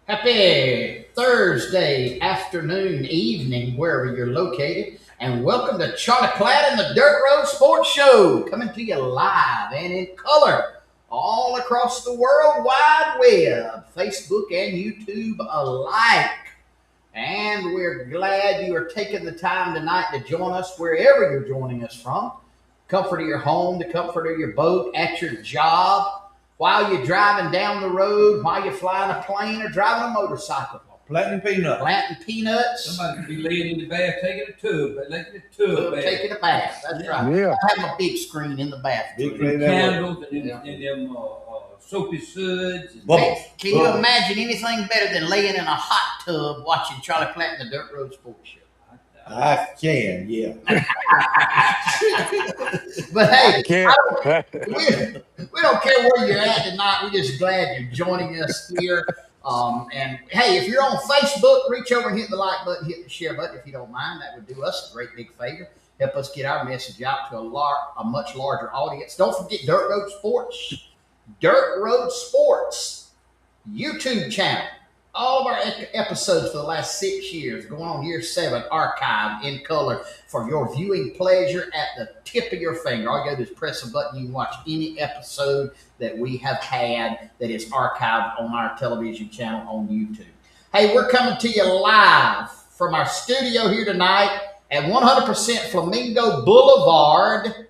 Happy Thursday afternoon, evening, wherever you're located, and welcome to Charlie Platt and the Dirt Road Sports Show, coming to you live and in color all across the World Wide Web, Facebook and YouTube alike. And we're glad you are taking the time tonight to join us wherever you're joining us from. Comfort of your home, the comfort of your boat, at your job, while you're driving down the road, while you're flying a plane or driving a motorcycle. Planting peanuts. Planting peanuts. Somebody could be laying in the bath taking a tub, but taking a tub bath. Taking a bath. That's right. Yeah. I have a big screen in the bathroom. Big candles and them soapy suds. Can you imagine anything better than laying in a hot tub watching Charlie Platt and the Dirt Road Sports Show? I can, yeah. But hey, we don't care where you're at tonight. We're just glad you're joining us here. And hey, if you're on Facebook, reach over and hit the like button, hit the share button if you don't mind. That would do us a great big favor. Help us get our message out to a much larger audience. Don't forget Dirt Road Sports YouTube channel. All of our episodes for the last 6 years, going on year 7, archived in color for your viewing pleasure at the tip of your finger. All you do is press a button. You can watch any episode that we have had that is archived on our television channel on YouTube. Hey, we're coming to you live from our studio here tonight at 100% Flamingo Boulevard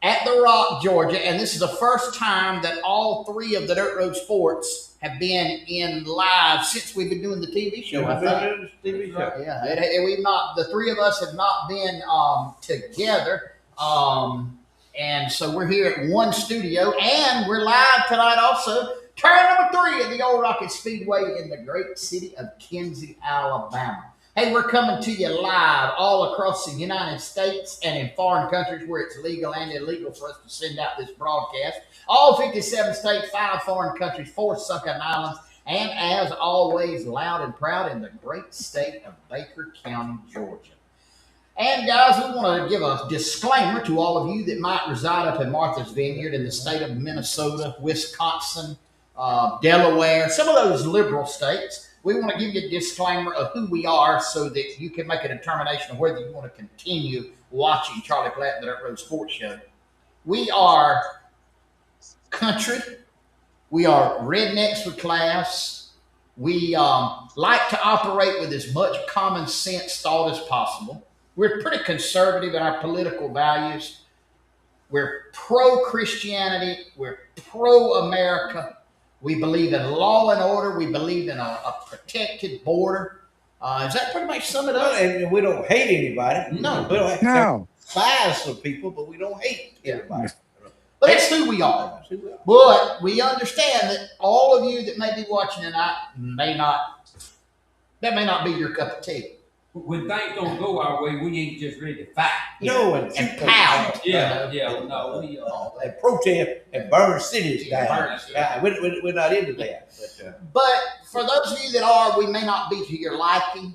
at The Rock, Georgia. And this is the first time that all 3 of the Dirt Road Sports have been in live since we've been doing the TV show. TV show. Yeah, we've not. The 3 of us have not been together, and so we're here at one studio, and we're live tonight also. Turn number 3 at the Old Rocket Speedway in the great city of Kenzie, Alabama. Hey, we're coming to you live all across the United States and in foreign countries where it's legal and illegal for us to send out this broadcast. All 57 states, 5 foreign countries, 4 sunken islands, and as always, loud and proud in the great state of Baker County, Georgia. And guys, we want to give a disclaimer to all of you that might reside up in Martha's Vineyard in the state of Minnesota, Wisconsin, Delaware, some of those liberal states. We want to give you a disclaimer of who we are so that you can make a determination of whether you want to continue watching Charlie Platt and the Dirt Road Sports Show. We are country. We are rednecks with class. We like to operate with as much common sense thought as possible. We're pretty conservative in our political values. We're pro-Christianity. We're pro-America. We believe in law and order. We believe in a protected border. Does that pretty much sum it up? And we don't hate anybody. No. We don't despise some people, but we don't hate anybody. But that's who we are. But we understand that all of you that may be watching tonight may not be your cup of tea. When things don't go our way, we ain't just ready to fight. No, and pound. No, we and protest and burn cities down. We're not into that. But for those of you that are, we may not be to your liking,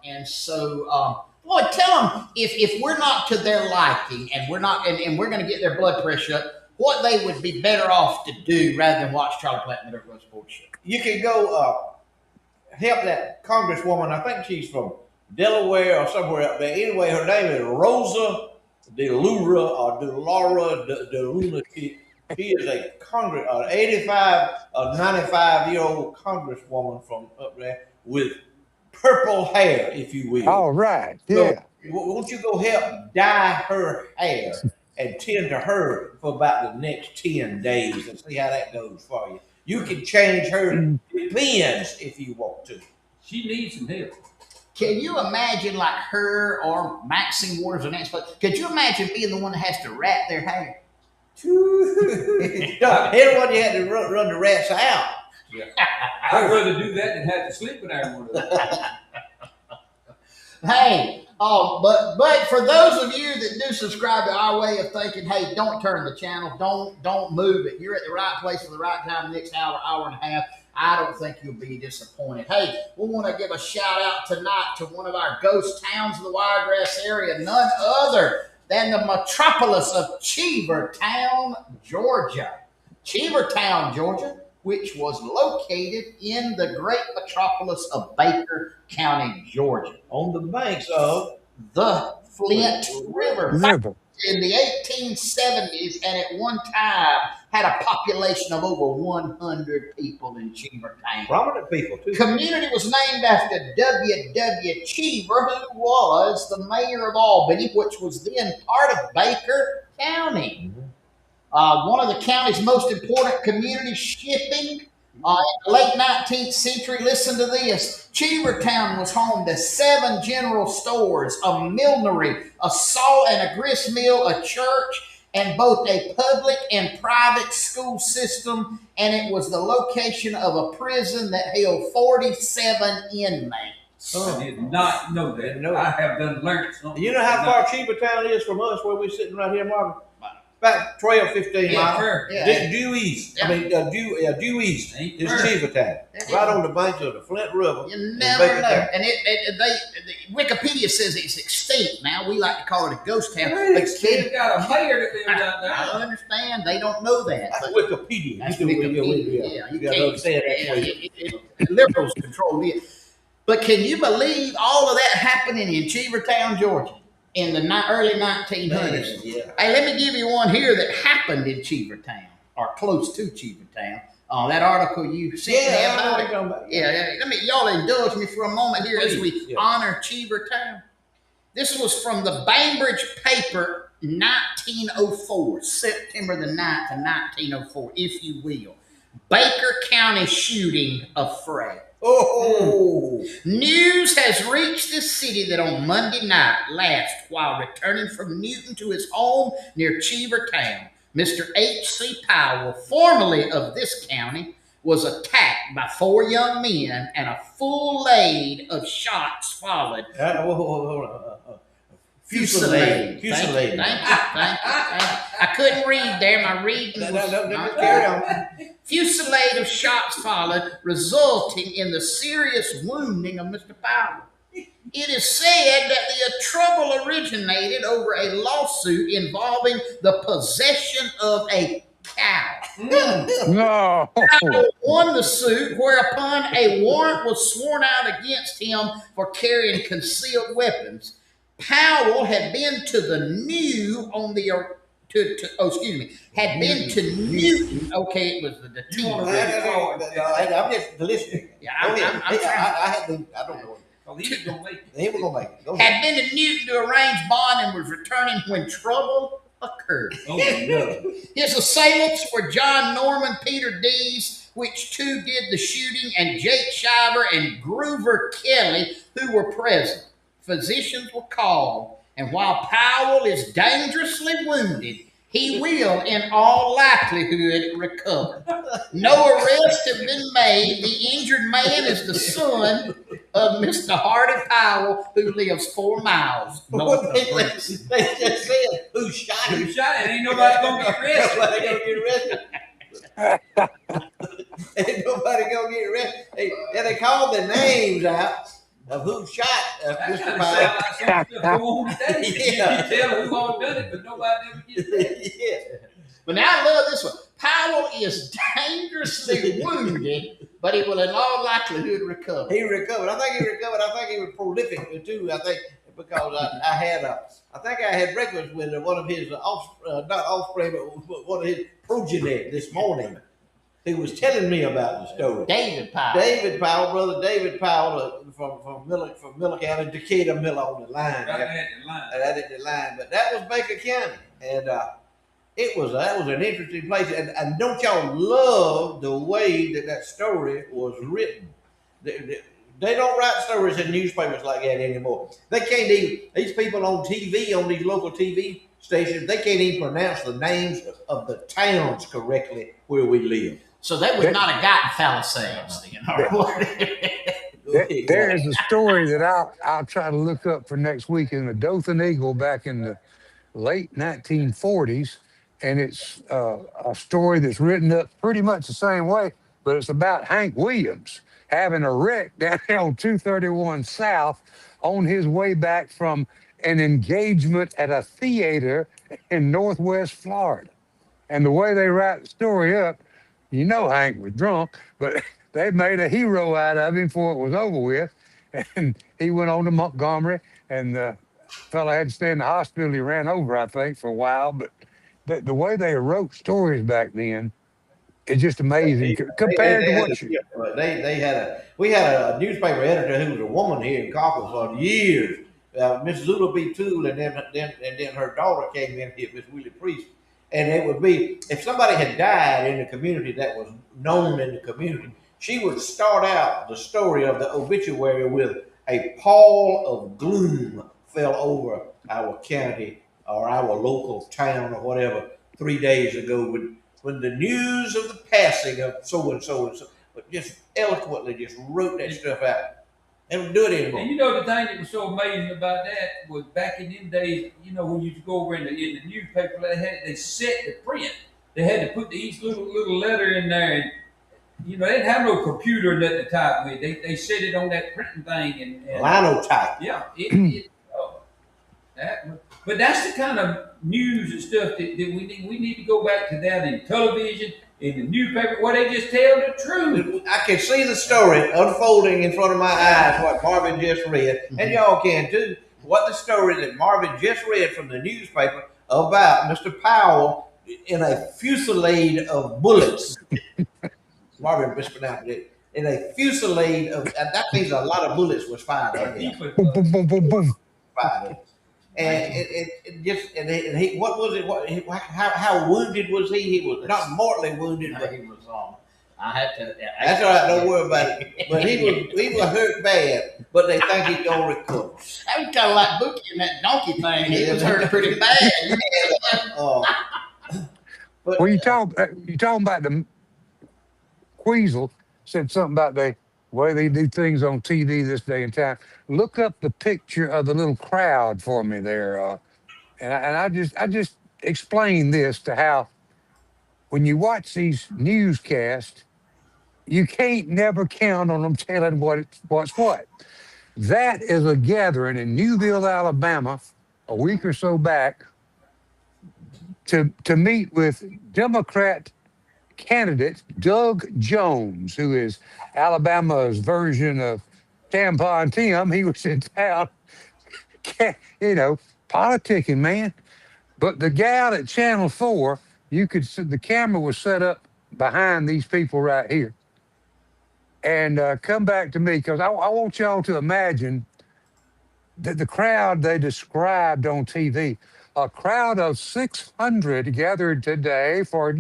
and so. Boy, tell them if we're not to their liking and we're not, and we're going to get their blood pressure up, what they would be better off to do rather than watch Charlie Platt and the Dirt Road Sports Show. You can go help that congresswoman. I think she's from Delaware or somewhere up there. Anyway, her name is Rosa DeLura or DeLaura DeLuna. She is a 95-year-old congresswoman from up there with purple hair, if you will. All right. Yeah. So, won't you go help dye her hair and tend to her for about the next 10 days and see how that goes for you? You can change her pins if you want to. She needs some help. Can you imagine like her or Maxine Waters or Nancy? Could you imagine being the one that has to wrap their hair? Everyone you had to run the rats out. Yeah. I'd rather do that than have to sleep with everyone. Hey, but for those of you that do subscribe to our way of thinking, hey, don't turn the channel, don't move it. You're at the right place for the right time. The next hour and a half. I don't think you'll be disappointed. Hey, we want to give a shout out tonight to one of our ghost towns in the Wiregrass area, none other than the metropolis of Cheevertown, Georgia. Cheevertown, Georgia, which was located in the great metropolis of Baker County, Georgia, On the banks of the Flint River. In the 1870s, and at one time had a population of over 100 people in Cheevertown. prominent people, too. Community was named after W. Cheever, who was the mayor of Albany, which was then part of Baker County. One of the county's most important communities, shipping. In the late 19th century, listen to this. Cheevertown was home to 7 general stores, a millinery, a salt and a grist mill, a church, and both a public and private school system. And it was the location of a prison that held 47 inmates. I did not know that. No. I have done learned something. You know how far Cheevertown is from us, where we're sitting right here, Marvin? About 12, 15 miles. Due east. Yeah. I mean, due east is Cheevertown. Yeah. Right on the banks of the Flint River. You never know. And Wikipedia says it's extinct now. We like to call it a ghost town. They But still got a mayor that lives out there. I understand. They don't know that. That's But Wikipedia. that's You do- Wikipedia. Yeah, You you got to can't. understand that. Yeah, liberals control it. But can you believe all of that happening in Cheevertown, Georgia, in the early 1900s? Yeah. Hey, let me give you one here that happened in Cheevertown, or close to Cheevertown. That article you sent me Yeah, I know about what it. you're talking about. Yeah, let me, y'all indulge me for a moment here as we Yeah. honor Cheevertown. This was from the Bainbridge paper, 1904, September the 9th of 1904, if you will. Baker County shooting affray. Oh. News has reached the city that on Monday night last, while returning from Newton to his home near Cheevertown, Mr. H.C. Powell, formerly of this county, was attacked by 4 young men, and a full load of shots followed. Hold on. Fusillade. Fusillade. Thank you. I couldn't read there. My reading was No, not carry on. Fusillade of shots followed, resulting in the serious wounding of Mr. Powell. It is said that the trouble originated over a lawsuit involving the possession of a cow. No. Powell won the suit, whereupon a warrant was sworn out against him for carrying concealed weapons. Powell had been to the new on the had been to Newton. Okay, it was the You want T. to I'm just listening. Yeah, Go I'm ahead. trying. I don't know. Oh, he's gonna make it. They were gonna make it. Go ahead. Had been to Newton to arrange bond and was returning when trouble occurred. Oh no. His assailants were John Norman, Peter Dees, which two did the shooting, and Jake Shiver and Groover Kelly, who were present. Physicians were called, and while Powell is dangerously wounded, he will, in all likelihood, recover. No arrests have been made. The injured man is the son of Mr. Hardy Powell, who lives 4 miles north of They Brooks. just said who shot Who him. shot it? Ain't nobody gonna get arrested. Nobody gonna get arrested. Ain't nobody gonna get arrested. They called the names out of who shot That Mr. kind of Powell. sound like something that go on today. Yeah. You tell who all done it, but nobody ever gets arrested. Yeah. But now I love this one. Powell is dangerously wounded, but he will in all likelihood recover. He recovered. I think he recovered. I think he was prolific too. I think because I had breakfast with one of his not offspring, but one of his progeny this morning. He was telling me about the story. David Powell. David Powell, brother David Powell from Miller County, Decatur Miller on the line. Right at the line. That is the line, but that was Baker County, and that was an interesting place. And don't y'all love the way that story was written? They don't write stories in newspapers like that anymore. They can't even, these people on TV, on these local TV, stations. They can't even pronounce the names of the towns correctly where we live. So they would not have gotten Palisades then, or what? There is a story that I'll try to look up for next week in the Dothan Eagle back in the late 1940s, and it's a story that's written up pretty much the same way, but it's about Hank Williams having a wreck down there on 231 South on his way back from an engagement at a theater in Northwest Florida. And the way they write the story up, you know Hank was drunk, but they made a hero out of him before it was over with. And he went on to Montgomery, and the fella had to stay in the hospital. He ran over, I think, for a while. But the way they wrote stories back then is just amazing compared to what you. We had a newspaper editor who was a woman here in Coppell for years, Miss Zula B. Toole, and then her daughter came in here, Miss Willie Priest. And it would be, if somebody had died in the community that was known in the community, she would start out the story of the obituary with a pall of gloom fell over our county or our local town or whatever 3 days ago when the news of the passing of so and so and so, but just eloquently just wrote that stuff out. They don't do it anymore. And you know the thing that was so amazing about that was back in them days, you know, when you go over in the newspaper, they set the print. They had to put each little letter in there, and you know they didn't have no computer or nothing to type with. They set it on that printing thing and linotype. Yeah, but that's the kind of news and stuff that we need to go back to that in television, in the newspaper, where they just tell the truth. I can see the story unfolding in front of my eyes, what Marvin just read, and y'all can too. What the story that Marvin just read from the newspaper about Mr. Powell in a fusillade of bullets. Marvin mispronounced it. In a fusillade of, and that means a lot of bullets was fired at him. Boom, boom, boom, boom, boom. Fired. And he what was it? How wounded was he? He was not mortally wounded, but he was I had to. That's all right. Don't worry about it. But he was hurt bad. But they think he's gonna recover. That was kind of like Bookie in that donkey thing. He was hurt pretty bad. But Well, you talking about the Queasel said something about the way they do things on TV this day and time. Look up the picture of the little crowd for me there, and I just explain this to how when you watch these newscasts, you can't never count on them telling what's what. That is a gathering in Newville, Alabama, a week or so back to meet with Democrat candidate Doug Jones, who is Alabama's version of Tampon Tim. He was in town, politicking, man. But the gal at Channel 4, you could see the camera was set up behind these people right here. And come back to me, because I want y'all to imagine that the crowd they described on TV, a crowd of 600 gathered today for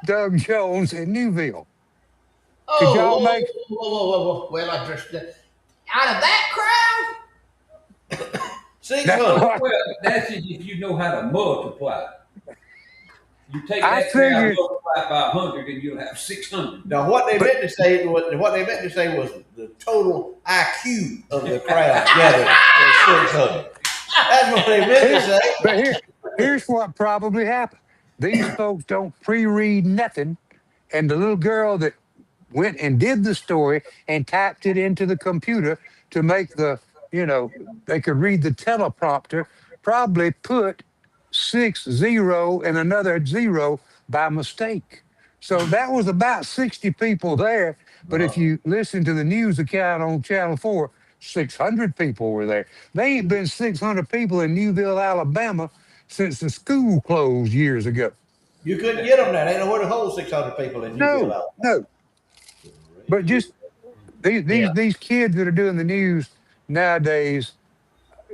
Doug Jones in Newville. Could y'all make? Whoa. Well, I just out of that crowd. 600. Well, that's if you know how to multiply. You take that crowd and multiply it by 100, and you'll have 600. Now, what they meant to say was the total IQ of the crowd gathered was 600. That's what they meant to say. But here's what probably happened. These folks don't pre-read nothing, and the little girl that went and did the story and typed it into the computer to make they could read the teleprompter, probably put 60 and another 0 by mistake. So that was about 60 people there. But if you listen to the news account on Channel 4, 600 people were there. They ain't been 600 people in Newville, Alabama since the school closed years ago. You couldn't get them there. They know where to hold 600 people in Newville, Alabama. No. But just these kids that are doing the news nowadays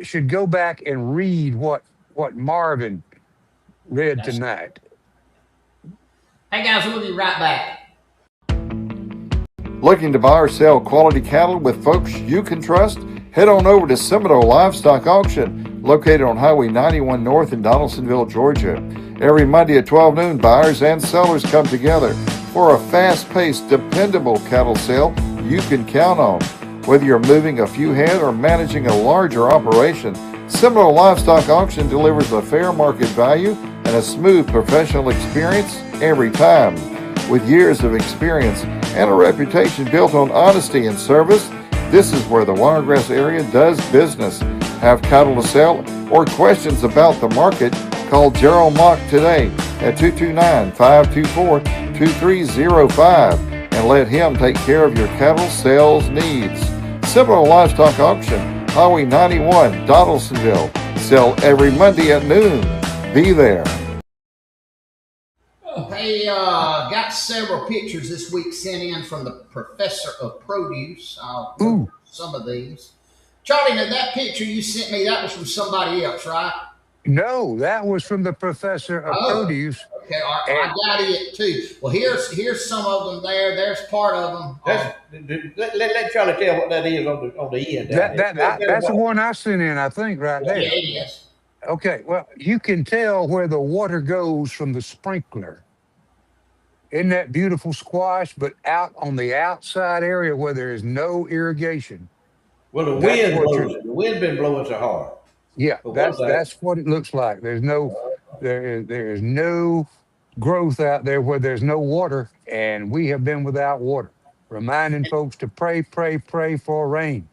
should go back and read what Marvin read tonight. Hey guys, we'll be right back. Looking to buy or sell quality cattle with folks you can trust? Head on over to Seminole Livestock Auction located on Highway 91 North in Donaldsonville, Georgia. Every Monday at 12 noon, buyers and sellers come together for a fast-paced, dependable cattle sale you can count on. Whether you're moving a few head or managing a larger operation, Seminole Livestock Auction delivers a fair market value and a smooth professional experience every time. With years of experience and a reputation built on honesty and service, this is where the Wiregrass area does business. Have cattle to sell or questions about the market? Call Gerald Mock today at 229-524-2305 and let him take care of your cattle sales needs. Seminole Livestock Auction, Highway 91, Donaldsonville. Sell every Monday at noon. Be there. Hey, got several pictures this week sent in from the professor of produce. I'll go Ooh. through some of these. Charlie, now that picture you sent me, that was from somebody else, right? No, that was from the professor of Oh, produce. okay. All right, And I got it too. Well, here's some of them there. There's part of them. Let Charlie tell what that is on the end down that's the one I sent in, I think, right Yeah, there. it is. Okay, well, you can tell where the water goes from the sprinkler. Isn't that beautiful squash? But out on the outside area where there is no irrigation, Well, the that's wind what you're. blows it. The wind been blowing so hard. Yeah, For one thing, that's what it looks like. There is no growth out there where there's no water, and we have been without water. Reminding folks to pray, pray, pray for rain.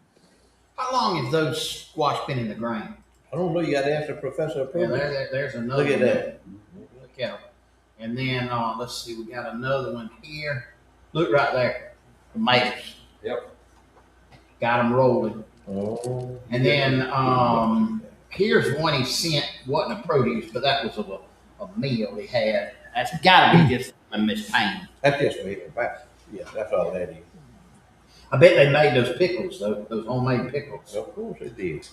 How long have those squash been in the ground? I don't know. You got to ask the professor of Yeah, produce. there's another Look at one. that. Look at them. And then let's see, we got another one here. Look right there. Tomatoes. Yep. Got them rolling. Oh. And then here's one he sent. Wasn't a produce, but that was a meal he had. That's got to be just a Miss Payne. That's just for him. Yeah, that's all that is. I bet they made those pickles, though. Those homemade pickles. Of course it did.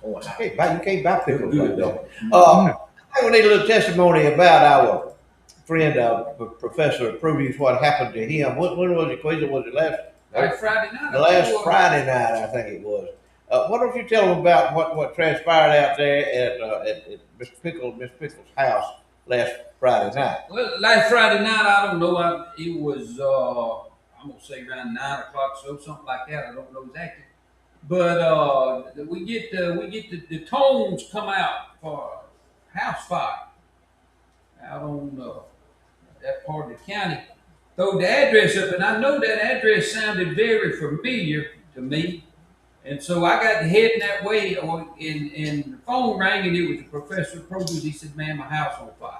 Boy, You can't buy pickles like that. Mm. I think we need a little testimony about our friend, Professor of Produce, what happened to him. When was it, Queasy? Was it Last Friday night. the last Friday night, I think it was. Why don't you tell them about what transpired out there at Miss Pickles' house last Friday night? Well, last Friday night, I don't know. It was I'm gonna say around 9 o'clock, so something like that. I don't know exactly. But we get the tones come out for house fire out on that part of the county. Throw the address up, and I know that address sounded very familiar to me. And so I got to heading that way, and the phone rang, and it was the professor of produce. He said, "Man, my house on fire."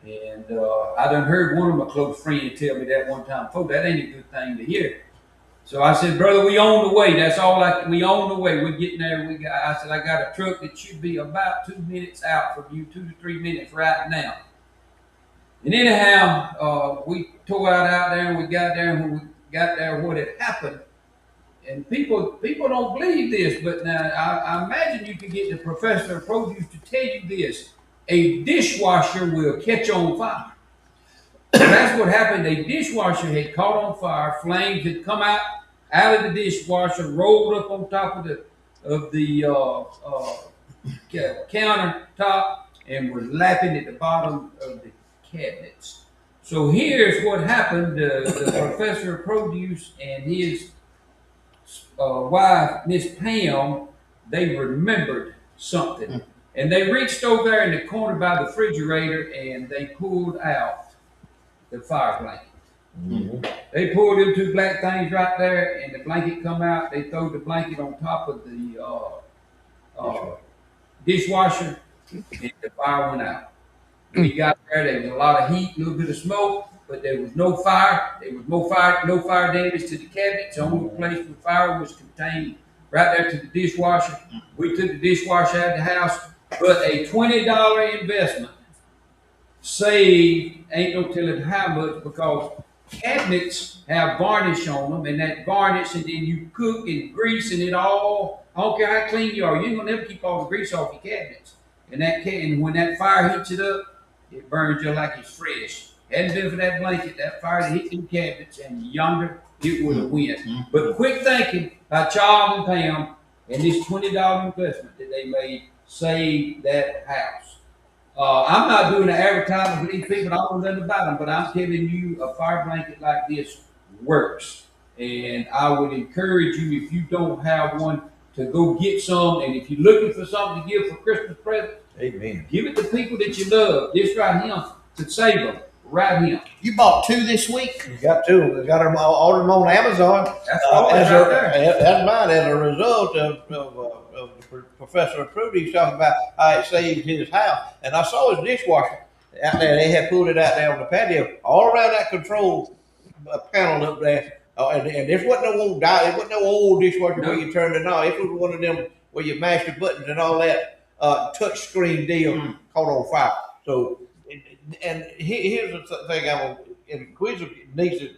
And I done heard one of my close friends tell me that one time. Folks, that ain't a good thing to hear. So I said, "Brother, we on the way. That's all we on the way. We're getting there. I said, I got a truck that should be about 2 minutes out from you, 2 to 3 minutes right now." And anyhow, we tore out there, and we got there, and when we got there, what had happened. And people don't believe this, but now I imagine you can get the professor of produce to tell you this. A dishwasher will catch on fire. That's what happened. A dishwasher had caught on fire. Flames had come out of the dishwasher, rolled up on top of the countertop, and was lapping at the bottom of the cabinets. So here's what happened. The professor of produce and his wife, Miss Pam, they remembered something. And they reached over there in the corner by the refrigerator, and they pulled out the fire blanket. Mm-hmm. They pulled them two black things right there, and the blanket come out. They throw the blanket on top of the dishwasher, and the fire went out. We got there was a lot of heat, a little bit of smoke, but there was no fire. There was no fire damage to the cabinets. The only place where fire was contained right there to the dishwasher. We took the dishwasher out of the house, but a $20 investment saved, ain't no telling how much, because cabinets have varnish on them, and that varnish, and then you cook and grease, and it all, I don't care how clean you are, you ain't gonna never keep all the grease off your cabinets. And when that fire hits it up, it burns you like it's fresh. Hadn't been for that blanket, that fire that hit them cabinets, and yonder it would have went. But quick thinking by Charles and Pam, and this $20 investment that they made saved that house. I'm not doing the advertising for these people. I don't know nothing about them, but I'm telling you, a fire blanket like this works. And I would encourage you, if you don't have one, to go get some. And if you're looking for something to give for Christmas present, Amen. give it to people that you love. This right here to save them. Right here. You bought 2 this week? We got two. We got them ordered them on Amazon. That's all right there. That's mine as a result of Professor Prudy's talking about how it saved his house. And I saw his dishwasher out there. They had pulled it out there on the patio, all around that control panel up there. And this wasn't no old it wasn't no old dishwasher where you turned it on. It was one of them where you mash the buttons and all that touch screen deal caught on fire. So. And here's the thing: and Quiz needs to.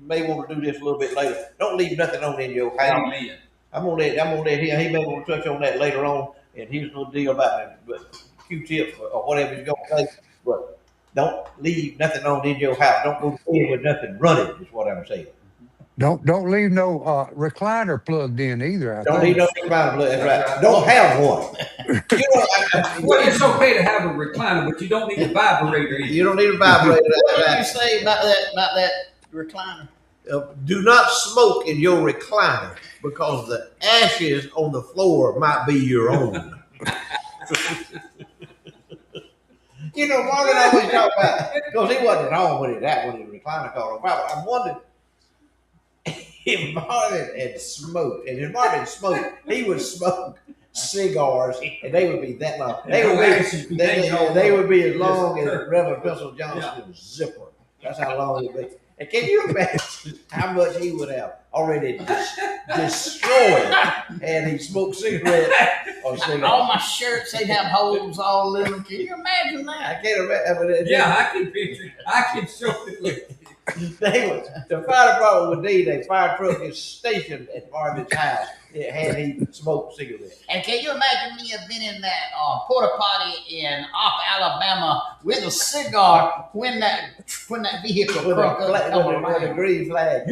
May want to do this a little bit later. Don't leave nothing on in your house. Amen. I'm gonna let him. He may want to touch on that later on. And here's no deal about it, but Q-tips or whatever he's gonna say. But don't leave nothing on in your house. Don't go to bed with nothing running. Is what I'm saying. Don't leave no recliner plugged in either. Don't leave no recliner. That's right. Don't have one. Well, it's okay to have a recliner, but you don't need a vibrator. You don't need a vibrator. What did you say about that recliner? Do not smoke in your recliner because the ashes on the floor might be your own. You know, Marvin always talk about, because he wasn't home when the recliner caught on fire. I wondered if Marvin had smoked, and if Marvin smoked, he would smoke cigars, and they would be that long. They would be as long as Reverend Pencil Johnston's zipper. That's how long it would be. And can you imagine how much he would have already destroyed had he smoked cigarettes or cigars? All my shirts, they'd have holes all in them. Can you imagine that? I can't imagine. Yeah, I can picture it. I can show it. The fire department would need a fire truck is stationed at Marvin's house had he smoked cigarettes. And can you imagine me have been in that porta potty in Alabama with a cigar when that vehicle With broke a green flag.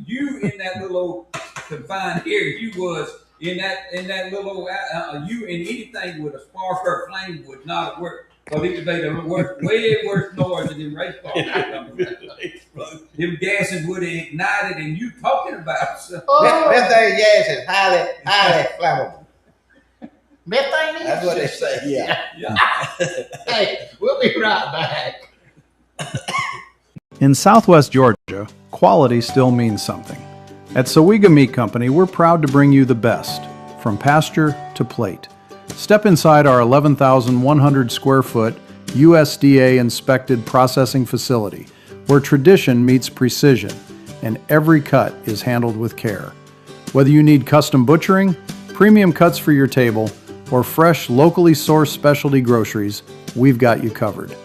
You in that little confined area, you was in that little you in anything with a spark or flame would not work. Because it would make the way worse noise than them race cars. Them gases would have ignited, and you talking about something. Methane gas is highly flammable. Methane is? That's what they say. Yeah. Hey, we'll be right back. In Southwest Georgia, quality still means something. At Sowega Meat Company, we're proud to bring you the best, from pasture to plate. Step inside our 11,100 square foot USDA inspected processing facility, where tradition meets precision and every cut is handled with care. Whether you need custom butchering, premium cuts for your table, or fresh, locally sourced specialty groceries, we've got you covered.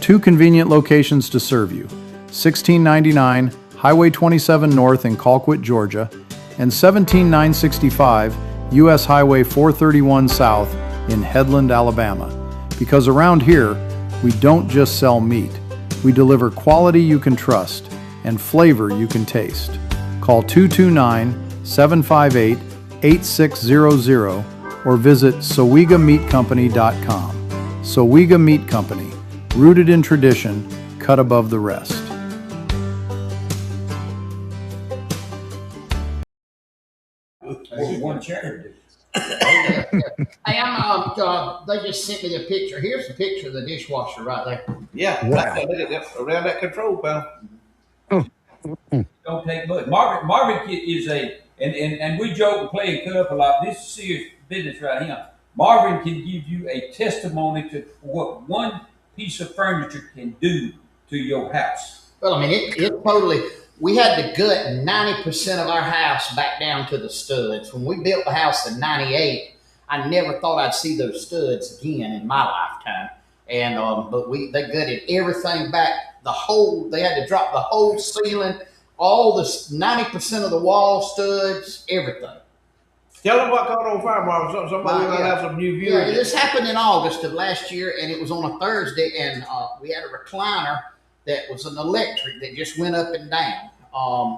2 convenient locations to serve you: 1699 Highway 27 North in Colquitt, Georgia, and 17965 U.S. Highway 431 South in Headland, Alabama. Because around here, we don't just sell meat. We deliver quality you can trust and flavor you can taste. Call 229-758-8600 or visit SowegaMeatCompany.com. Sowega Meat Company, rooted in tradition, cut above the rest. One chair. Hey, they just sent me the picture. Here's the picture of the dishwasher right there. Yeah, Wow. look at that, around that control panel. Don't take much. Marvin is and we joke and play and cut up a lot. This is serious business right here. Marvin can give you a testimony to what one piece of furniture can do to your house. Well, I mean, it totally. We had to gut 90% of our house back down to the studs. When we built the house in '98, I never thought I'd see those studs again in my lifetime. And but they gutted everything back. They had to drop the whole ceiling, all the 90% of the wall studs, everything. Tell them what caught on fire, Marvin. Somebody might have some new Yeah, viewers. this happened in August of last year, and it was on a Thursday, and we had a recliner that was an electric that just went up and down.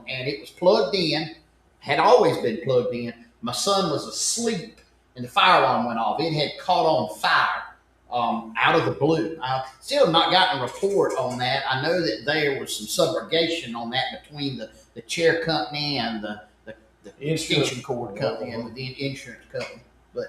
And it was plugged in, had always been plugged in, My son was asleep, and the fire alarm went off. It had caught on fire out of the blue. I still have not gotten a report on that. I know that there was some subrogation on that between the chair company and the extension cord company and the insurance company. But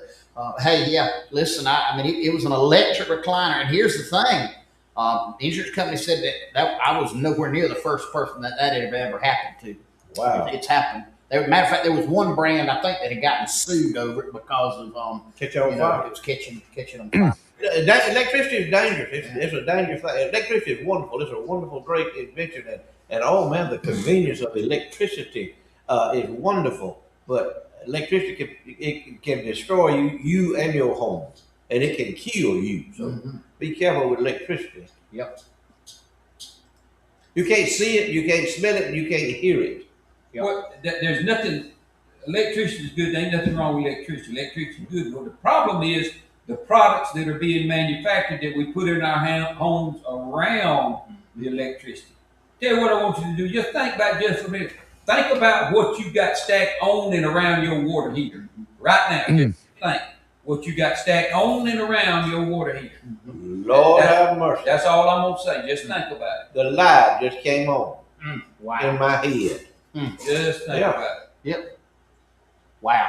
hey, yeah, listen, I mean, it was an electric recliner. And here's the thing. The insurance company said that I was nowhere near the first person that had ever happened to. Wow. It's happened. Matter of fact, there was one brand I think that had gotten sued over it because of Catch on fire. it was catching on fire. That electricity is dangerous. It's a dangerous thing. Electricity is wonderful. It's a wonderful, great invention, and oh man, the convenience of electricity is wonderful. But electricity can destroy you and your home, and it can kill you. So be careful with electricity. Yep. You can't see it, you can't smell it, and you can't hear it. Yep. Well, there's nothing. Electricity is good. There ain't nothing wrong with electricity. Electricity is good. Well, the problem is the products that are being manufactured that we put in our homes around the electricity. Tell you what I want you to do. Just think about just for a minute. Think about what you got stacked on and around your water heater right now. Just think what you got stacked on and around your water heater. Lord have mercy. That's all I'm gonna say. Just think about it. The light just came on Wow. in my head. Just think about it. Yep. Wow.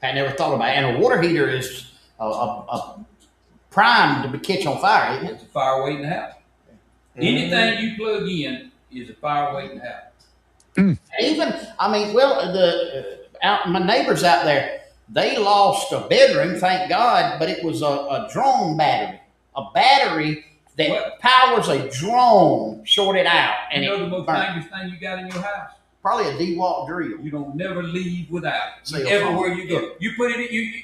I never thought about it. And a water heater is primed to catch on fire, isn't it? It's a fire waiting to happen. Anything you plug in is a fire waiting to happen. Even, I mean, well, my neighbors out there, they lost a bedroom, thank God, but it was a drone battery. A battery that powers a drone shorted out. And You know it the most burned. dangerous thing you got in your house? Probably a DeWalt drill. You don't never leave without it. Cell Everywhere phone. you go. You put it in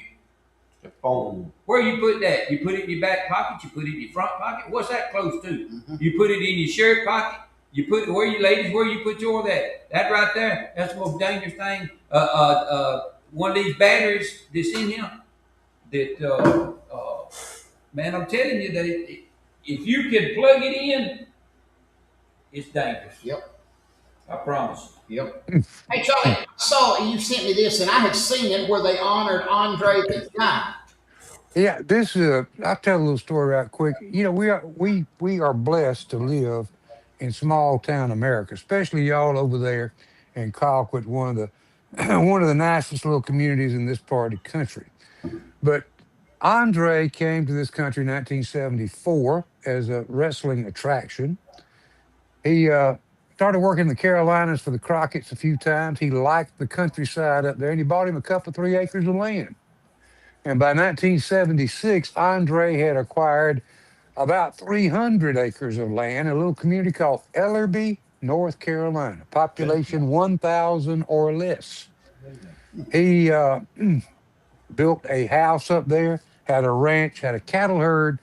The phone. where you put that? You put it in your back pocket, you put it in your front pocket. What's that close to? You put it in your shirt pocket. You put it where you ladies, where you put your that right there, that's the most dangerous thing. One of these batteries that's in here that man, I'm telling you that if you can plug it in, it's dangerous. Yep. I promise. Yep. Hey, Charlie, I saw you sent me this, and I had seen it where they honored Andre the Giant. Yeah, this is I'll tell a little story right quick. You know, we are blessed to live in small town America, especially y'all over there in Colquitt, one of the one of the nicest little communities in this part of the country. But Andre came to this country in 1974 as a wrestling attraction. He started working in the Carolinas for the Crockett's a few times. He liked the countryside up there, and he bought him a couple, 3 acres of land. And by 1976, Andre had acquired about 300 acres of land in a little community called Ellerby, North Carolina, population 1,000 or less. He built a house up there, had a ranch, had a cattle herd.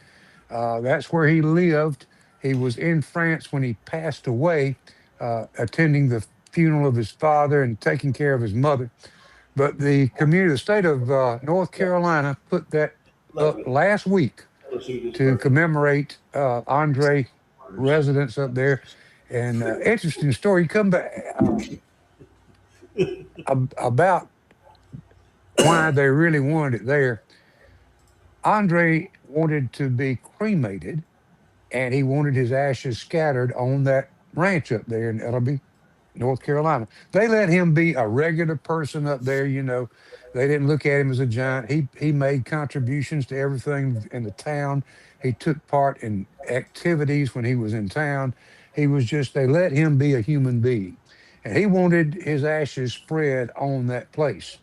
That's where he lived. He was in France when he passed away, attending the funeral of his father and taking care of his mother. But the community, the state of North Carolina, put that up last week to commemorate Andre residents up there. And interesting story. You come back about why they really wanted it there. Andre wanted to be cremated, and he wanted his ashes scattered on that ranch up there in Ellerby, North Carolina. They let him be a regular person up there, you know. They didn't look at him as a giant. He made contributions to everything in the town. He took part in activities when he was in town. He was just, they let him be a human being. And he wanted his ashes spread on that place.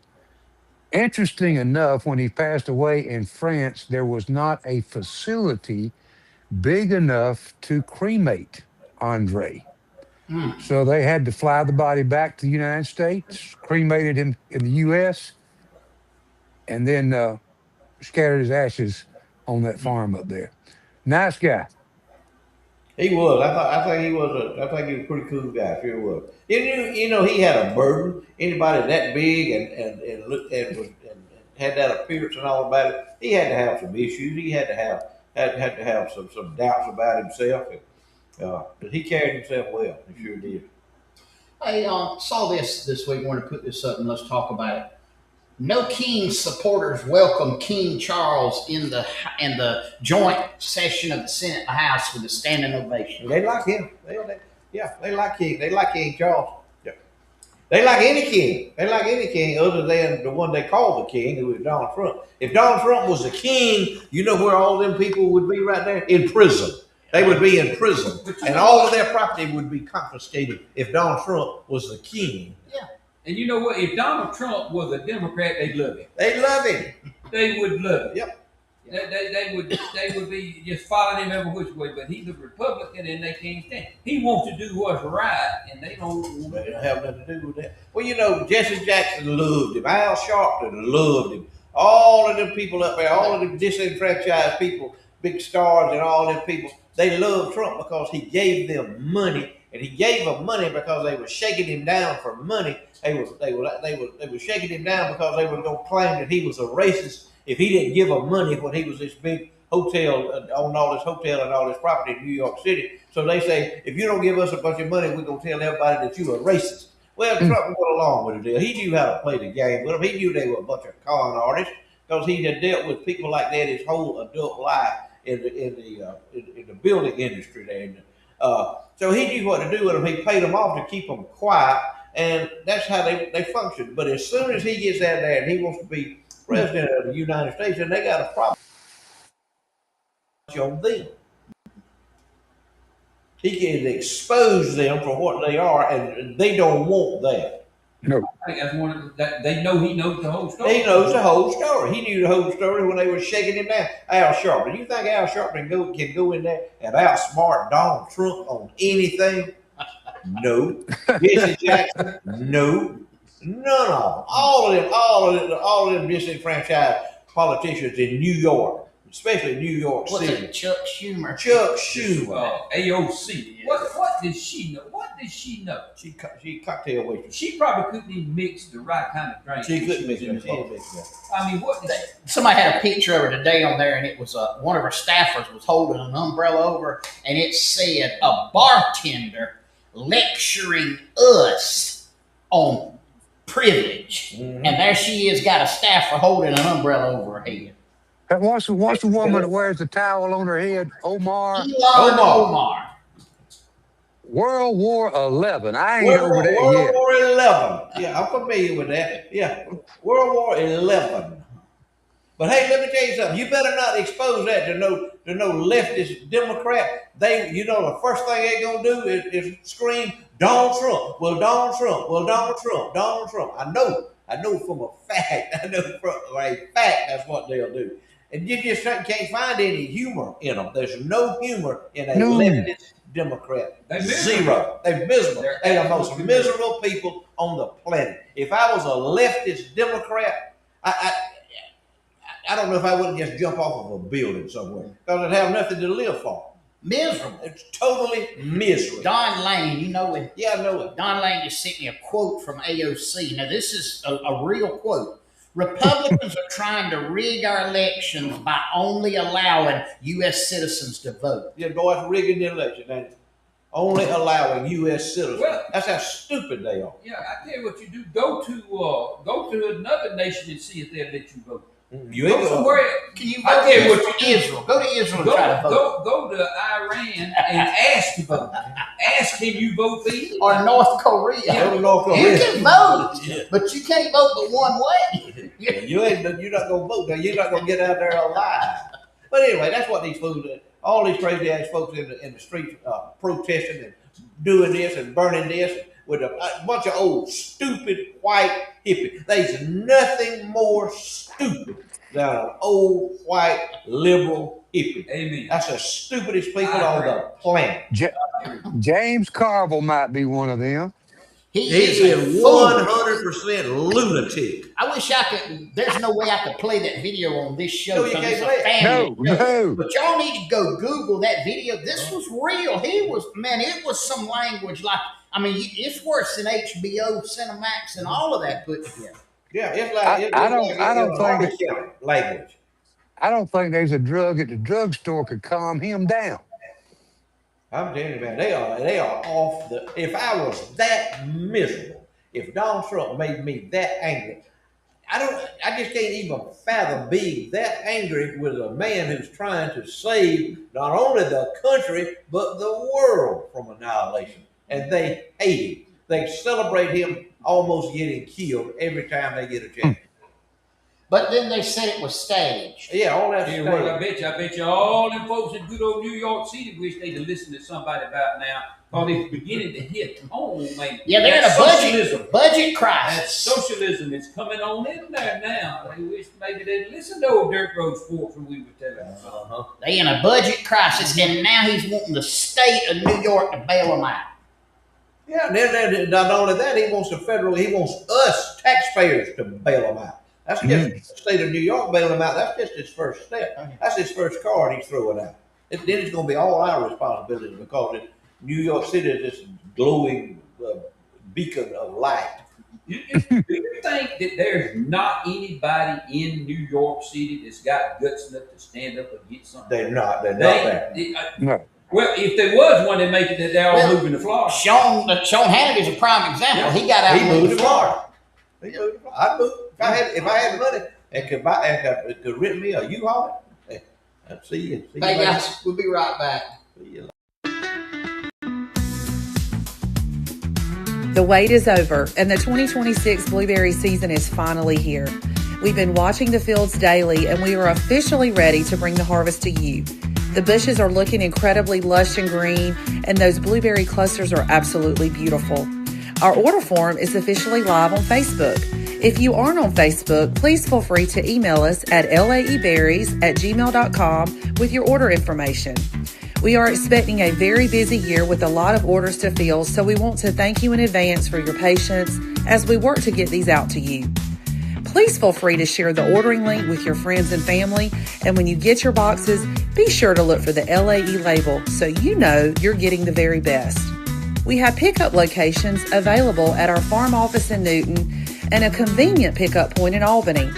Interesting enough, when he passed away in France, there was not a facility big enough to cremate Andre. So they had to fly the body back to the United States, cremated him in the U.S., and then scattered his ashes on that farm up there. Nice guy. He was. I think he was. I think he was a pretty cool guy. Sure was. You know, he had a burden. Anybody that big and looked and had that appearance and all about it, he had to have some issues. He had to have some doubts about himself. But he carried himself well. He sure did. Hey, saw this week. Wanted to put this up and let's talk about it. No King supporters welcome King Charles in the joint session of the Senate and the House with a standing ovation. They like him. They like King. They like King Charles. Yeah. They like any king. They like any king other than the one they call the king, who is Donald Trump. If Donald Trump was the king, you know where all them people would be right there? In prison. They would be in prison. And all of their property would be confiscated if Donald Trump was the king. Yeah. And you know what? If Donald Trump was a Democrat, they'd love him. They love him. They would love him. Yep. They would be just following him every which way. But he's a Republican and they can't stand. He wants to do what's right, and they don't. They don't have nothing to do with that. Well, you know, Jesse Jackson loved him. Al Sharpton loved him. All of them people up there, all of them disenfranchised people, big stars and all them people, they loved Trump because he gave them money. And he gave them money because they were shaking him down for money. They were shaking him down because they were going to claim that he was a racist if he didn't give them money when he was this big hotel, on all this hotel and all this property in New York City. So they say, if you don't give us a bunch of money, we're going to tell everybody that you're a racist. Well, Trump went along with the deal. He knew how to play the game with them. He knew they were a bunch of con artists because he had dealt with people like that his whole adult life in the building industry there. So he knew what to do with them. He paid them off to keep them quiet, and that's how they function. But as soon as he gets out there and he wants to be president of the United States, then they got a problem on them. He can expose them for what they are, and they don't want that. No. I think that's one of that they know he knows the whole story. He knows the whole story. He knew the whole story when they were shaking him down. Al Sharpton. You think Al Sharpton can go in there and outsmart Donald Trump on anything? No. Jesse Jackson? No. None of them. All of them disenfranchised politicians in New York, especially New York What's City. it, Chuck Schumer? Chuck Schumer. AOC. What does she know? What does she know? She cocktail waitress. She probably couldn't even mix the right kind of drink. She couldn't mix in it. the I mean, what? Somebody had a picture of her today on there, and it was one of her staffers was holding an umbrella over, and it said a bartender lecturing us on privilege, and there she is, got a staffer holding an umbrella over her head. And what's the woman that wears the towel on her head? Omar. Omar. World War 11. I ain't over that World yet. War 11. Yeah, I'm familiar with that. Yeah, World War 11. But hey, let me tell you something. You better not expose that to no leftist Democrat. The first thing they're gonna do is scream Donald Trump. Well, Donald Trump. Well, Donald Trump. Donald Trump. I know from a fact. I know from a fact that's what they'll do. And you just can't find any humor in them. There's no humor in a leftist Democrat. Zero. They're miserable. They're the most miserable people on the planet. If I was a leftist Democrat, I don't know if I wouldn't just jump off of a building somewhere because I'd have nothing to live for. Miserable. It's totally miserable. Don Lane, you know it. Yeah, I know it. Don Lane just sent me a quote from AOC. Now, this is a real quote. Republicans are trying to rig our elections by only allowing U.S. citizens to vote. Yeah, boy, it's rigging the election, ain't it? Only allowing U.S. citizens. Well, that's how stupid they are. Yeah, I tell you what you do. Go to another nation and see if they'll let you vote. You ain't somewhere. Can you vote to Israel? Go to Israel and try to vote. Go to Iran and ask to vote. Ask, can you vote for either? Or North Korea. Go to North Korea. You can vote, but you can't vote but one way. You're not gonna vote. You're not gonna get out there alive. But anyway, that's what these fools do. All these crazy ass folks in the streets protesting and doing this and burning this with a bunch of old stupid white hippies. There's nothing more stupid than an old white liberal hippie. Amen. That's the stupidest people on the planet. James Carville might be one of them. He is 100% lunatic. I wish I could. There's no way I could play that video on this show. No, you can't play it. No. But y'all need to go Google that video. This was real. It was some language like, I mean, it's worse than HBO, Cinemax, and all of that put together. Yeah, it's like I don't think language. I don't think there's a drug at the drugstore could calm him down. I'm telling you, man, they are off the. If I was that miserable, if Donald Trump made me that angry, I just can't even fathom being that angry with a man who's trying to save not only the country, but the world from annihilation. And they hate him. They celebrate him almost getting killed every time they get a chance. But then they said it was staged. Yeah, all that Yeah, stuff. well, I bet you all them folks in good old New York City wish they'd have listened to somebody about now, because it's beginning to hit home, man. Yeah, they're in a budget crisis. That socialism is coming on in there now. They wish maybe they'd listen to old Dirt Road Sports when we were telling them. They in a budget crisis, and now he's wanting the state of New York to bail them out. Yeah, and then not only that, he wants us taxpayers to bail him out. That's just the state of New York bailing him out. That's just his first step. That's his first card he's throwing out. Then it's going to be all our responsibility, because New York City is this glowing beacon of light. Do you think that there's not anybody in New York City that's got guts enough to stand up against something? They're not there. No. Well, if there was one, they make it that they're all moving to Florida. Sean Hannity's a prime example. He got out He and moved moved to Florida. I'd move if I had money and could buy and could rent me a U-Haul. I'd see you. Hey guys, we'll be right back. See you. The wait is over, and the 2026 blueberry season is finally here. We've been watching the fields daily, and we are officially ready to bring the harvest to you. The bushes are looking incredibly lush and green, and those blueberry clusters are absolutely beautiful. Our order form is officially live on Facebook. If you aren't on Facebook, please feel free to email us at laeberries@gmail.com with your order information. We are expecting a very busy year with a lot of orders to fill, so we want to thank you in advance for your patience as we work to get these out to you. Please feel free to share the ordering link with your friends and family, and when you get your boxes, be sure to look for the LAE label so you know you're getting the very best. We have pickup locations available at our farm office in Newton and a convenient pickup point in Albany.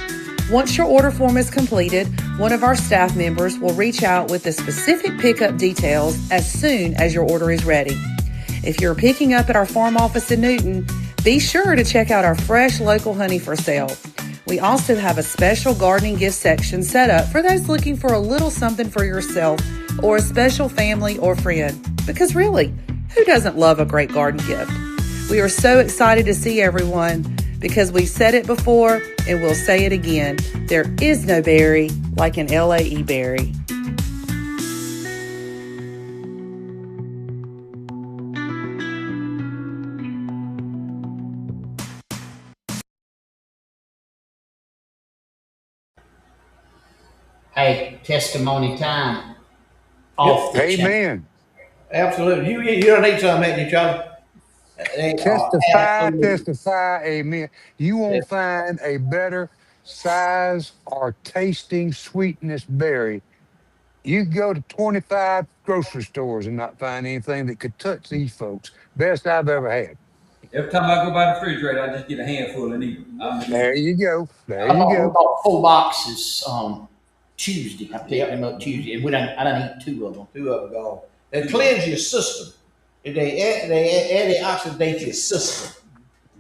Once your order form is completed, one of our staff members will reach out with the specific pickup details as soon as your order is ready. If you're picking up at our farm office in Newton, be sure to check out our fresh local honey for sale. We also have a special gardening gift section set up for those looking for a little something for yourself or a special family or friend. Because really, who doesn't love a great garden gift? We are so excited to see everyone because we've said it before and we'll say it again. There is no berry like an LAE berry. Hey, testimony time. Off the chain. Amen. Absolutely. You don't need something, ain't you, Charlie? Testify, amen. You won't find a better size or tasting sweetness berry. You go to 25 grocery stores and not find anything that could touch these folks. Best I've ever had. Every time I go by the refrigerator, I just get a handful and eat them. There you go. There I you go. bought 4 boxes Tuesday. I picked them up Tuesday, and I done eat 2 of them. 2 of them gone. They cleanse your system. They antioxidate your system.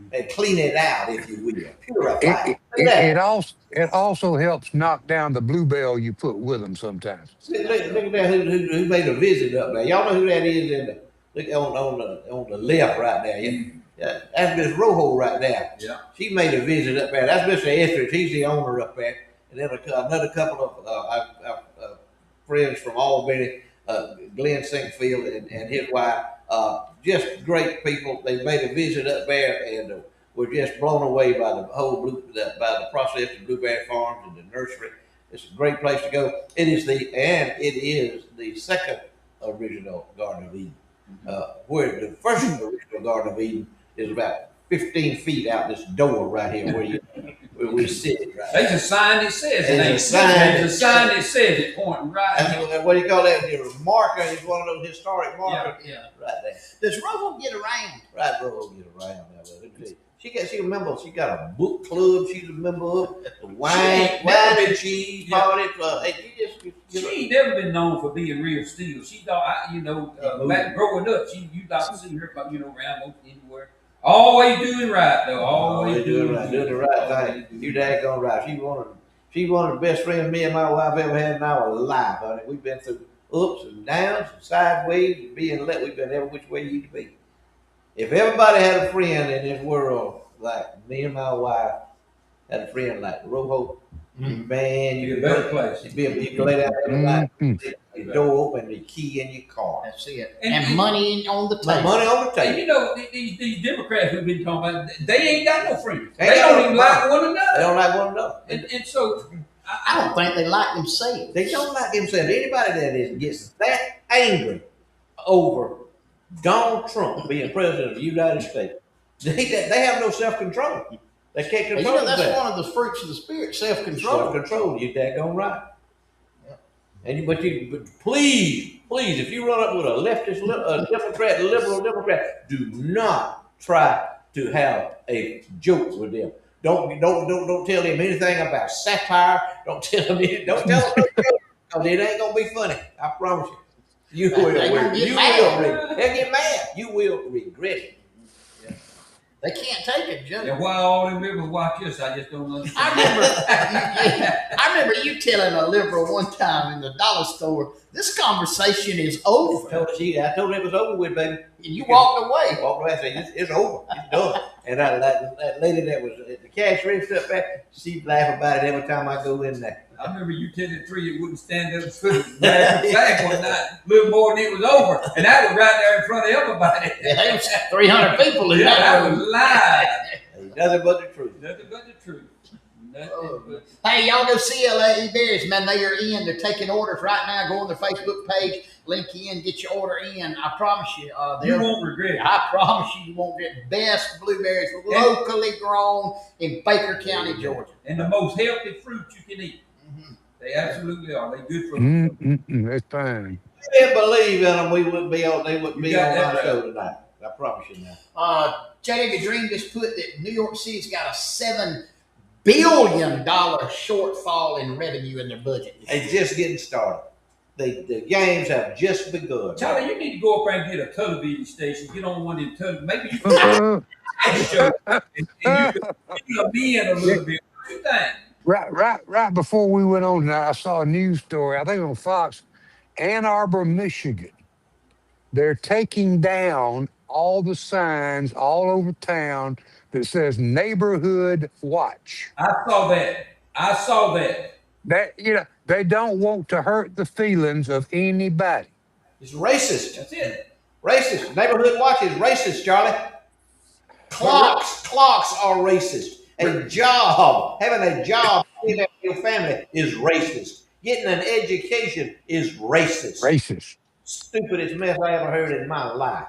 They clean it out, if you will. Purify It also helps knock down the bluebell you put with them sometimes. Look at that who made a visit up there. Y'all know who that is look on the left right there. Yeah, that's Miss Rojo right there. Yeah. She made a visit up there. That's Mr. Etheridge. He's the owner up there. And then another couple of friends from Albany, Glenn Sinkfield and his wife. Just great people. They made a visit up there and were just blown away by the whole by the process of blueberry farms and the nursery. It's a great place to go. It is the second original Garden of Eden. Where the first original Garden of Eden is about 15 feet out this door right here where we sit. Right. There's a sign that says it. There's There's a sign that says it pointing right. What do you call that? Your marker is one of those historic markers. Yeah. Right there. Does Rojo get around? Right, Rojo get around now. She got a book club. She's a member of the wine and cheese party. She ain't never been known for being real still. She thought, back growing up, you thought to see her, around anywhere. Always doing right, though. Always doing right, doing the right thing. You daggone right. She's one of the best friends me and my wife ever had in our life, honey. We've been through ups and downs, and sideways, and being let. We've been every which way you can be. If everybody had a friend in this world like me and my wife had a friend like Rojo, man, You'd be a better place. You can lay down every night, your door open, the key in your car. That's it. And money on the table. Money on the table. And you know, these Democrats we've been talking about, they ain't got no friends. They don't even like one another. They don't like one another. And so I don't think they like themselves. They don't like themselves. Anybody that gets that angry over Donald Trump being president of the United States, they have no self-control. They can't control themselves. That's one of the fruits of the spirit, self-control. Self-control, you daggone right. But please, if you run up with a leftist, a Democrat, liberal Democrat, do not try to have a joke with them. Don't tell them anything about satire. Don't tell them no joke, because it ain't gonna be funny. I promise you. They'll get mad. You will regret it. They can't take a joke. And why all them liberals watch us, I just don't understand. I remember you telling a liberal one time in the dollar store, this conversation is over. I told her it was over with, baby. And you walked away. I said, it's over. It's done. And that lady that was at the cash register up there, she'd laugh about it every time I go in there. I remember you telling Tree it wouldn't stand up and couldn't grab the back one night, a little more than it was over. And that was right there in front of everybody. Yeah, there was 300 people in that was live. Nothing but the truth. Nothing but the truth. Hey, y'all go CLA Berries, man. They are in. They're taking orders right now. Go on their Facebook page, link in, get your order in. I promise you. You won't regret it. I promise you won't get best blueberries locally grown in Baker County, Georgia. And the most healthy fruit you can eat. They absolutely are. They good for you. That's fine. If we didn't believe in them, they wouldn't be on our show tonight. I promise you now. J.W. Dream just put that New York City's got a $7 billion shortfall in revenue in their budget. It's just getting started. The games have just begun. Charlie, you need to go up there and get a television station. Get on one of them television. Maybe you can show and you can be in a little bit. What do you think? Right before we went on, I saw a news story, I think on Fox, Ann Arbor, Michigan. They're taking down all the signs all over town that says neighborhood watch. I saw that. That they don't want to hurt the feelings of anybody. It's racist. That's it. Racist. Neighborhood watch is racist, Charlie. Clocks are racist. Having a job in your family is racist. Getting an education is racist. Racist. Stupidest mess I ever heard in my life.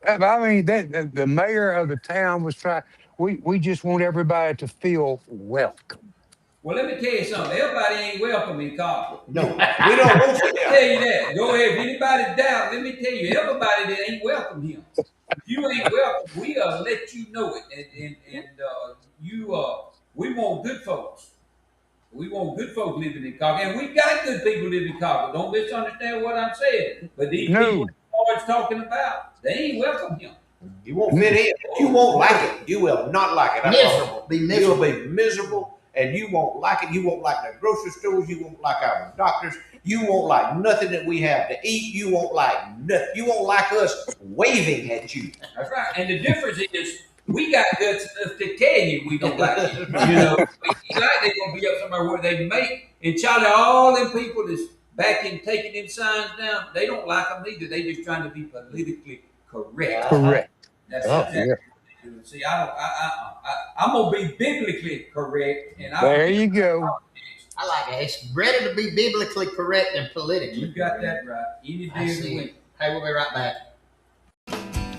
I mean, the mayor of the town was trying. We just want everybody to feel welcome. Well, let me tell you something. Everybody ain't welcome in college. No, we don't want to tell you that. Go ahead. If anybody's down, let me tell you, everybody that ain't welcome here. If you ain't welcome, we'll let you know it. And we want good folks. We want good folks living in Chicago. And we got good people living in Chicago. Don't misunderstand what I'm saying. But these people George talking about, they ain't welcome here. You won't fit in. You won't like it. You will not like it. Miserable. You will be miserable, and you won't like it. You won't like the grocery stores. You won't like our doctors. You won't like nothing that we have to eat. You won't like nothing. You won't like us waving at you. That's right. And the difference is, we got guts enough to tell you we don't like it. You know, we like they're gonna be up somewhere where they make. And Charlie, all them people that's backing, taking them signs down, they don't like them either. They just trying to be politically correct. Correct. That's exactly what they do. See, I'm gonna be biblically correct, and there you go. I like it. It's better to be biblically correct than politically. You got that right. Any day of the week. Hey, we'll be right back.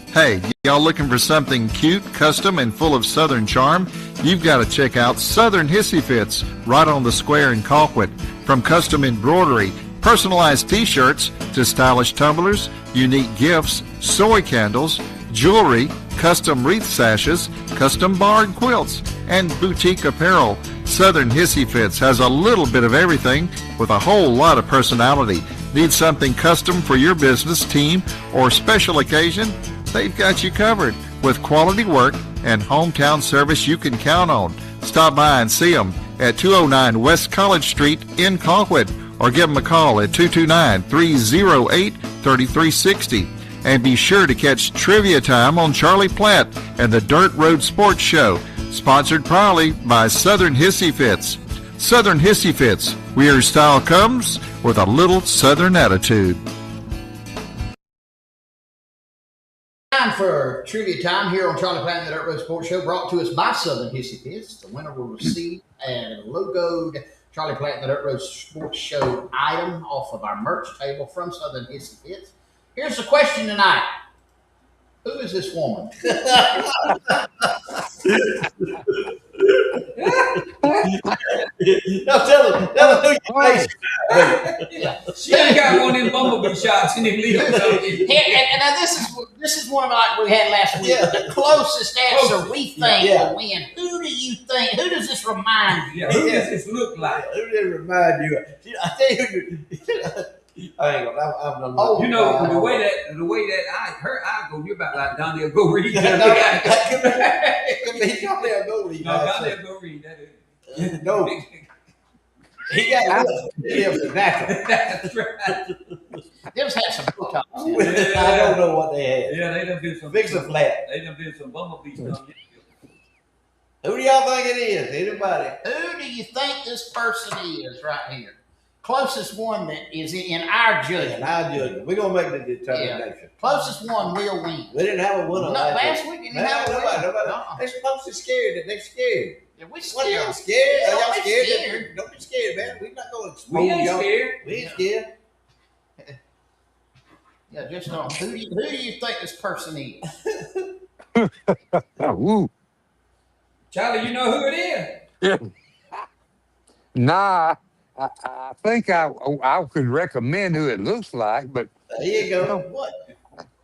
Hey, y'all looking for something cute, custom, and full of Southern charm? You've got to check out Southern Hissy Fits right on the square in Colquitt. From custom embroidery, personalized t-shirts, to stylish tumblers, unique gifts, soy candles, jewelry, custom wreath sashes, custom barred quilts, and boutique apparel, Southern Hissy Fits has a little bit of everything with a whole lot of personality. Need something custom for your business, team, or special occasion? They've got you covered. with quality work and hometown service you can count on. Stop by and see them at 209 West College Street in Colquitt, or give them a call at 229-308-3360. And be sure to catch Trivia Time on Charlie Platt and the Dirt Road Sports Show, sponsored proudly by Southern Hissy Fits. Southern Hissy Fits, where your style comes with a little Southern attitude. Time for Trivia Time here on Charlie Platt and the Dirt Road Sports Show, brought to us by Southern Hissy Fits. The winner will receive a logoed Charlie Platt and the Dirt Road Sports Show item off of our merch table from Southern Hissy Fits. Here's the question tonight. Who is this woman? No, tell her who you think. She ain't got one of them bumblebee shots in them leaves. And now this is one like we had last week. Yeah. The closest answer we think Yeah. will win. Who do you think? Who does this remind you? Yeah, who does this look like? Who did it remind you? I tell you, I ain't gonna. I'm Oh, You know the way that her eye go, you're about like Donnell Go Reed. That could be Donnell Go Reed. No, Donnell Go Reed. That is. No, he got it was natural. That's right. Them's had some Botox in it. I don't know what they had. Yeah, they done did some. Fix a flat. They done did some bumblebee stuff. Who do y'all think it is? Anybody? Who do you think this person is right here? Closest one that is in our And judgment. I judge. We're gonna make the determination. Closest one will win. We didn't have a winner No, last week didn't Man, have a nobody. winner. They're supposed to be scared. They're scared. Yeah, we What, scared. y'all scared? Are Don't y'all be scared? scared. Don't be scared, man. We're not gonna expose We ain't y'all. scared. We ain't scared. Yeah, just don't. Who do you think this person is? Oh, woo. Charlie, you know who it is? Nah, I think I could recommend who it looks like, but There you go. What?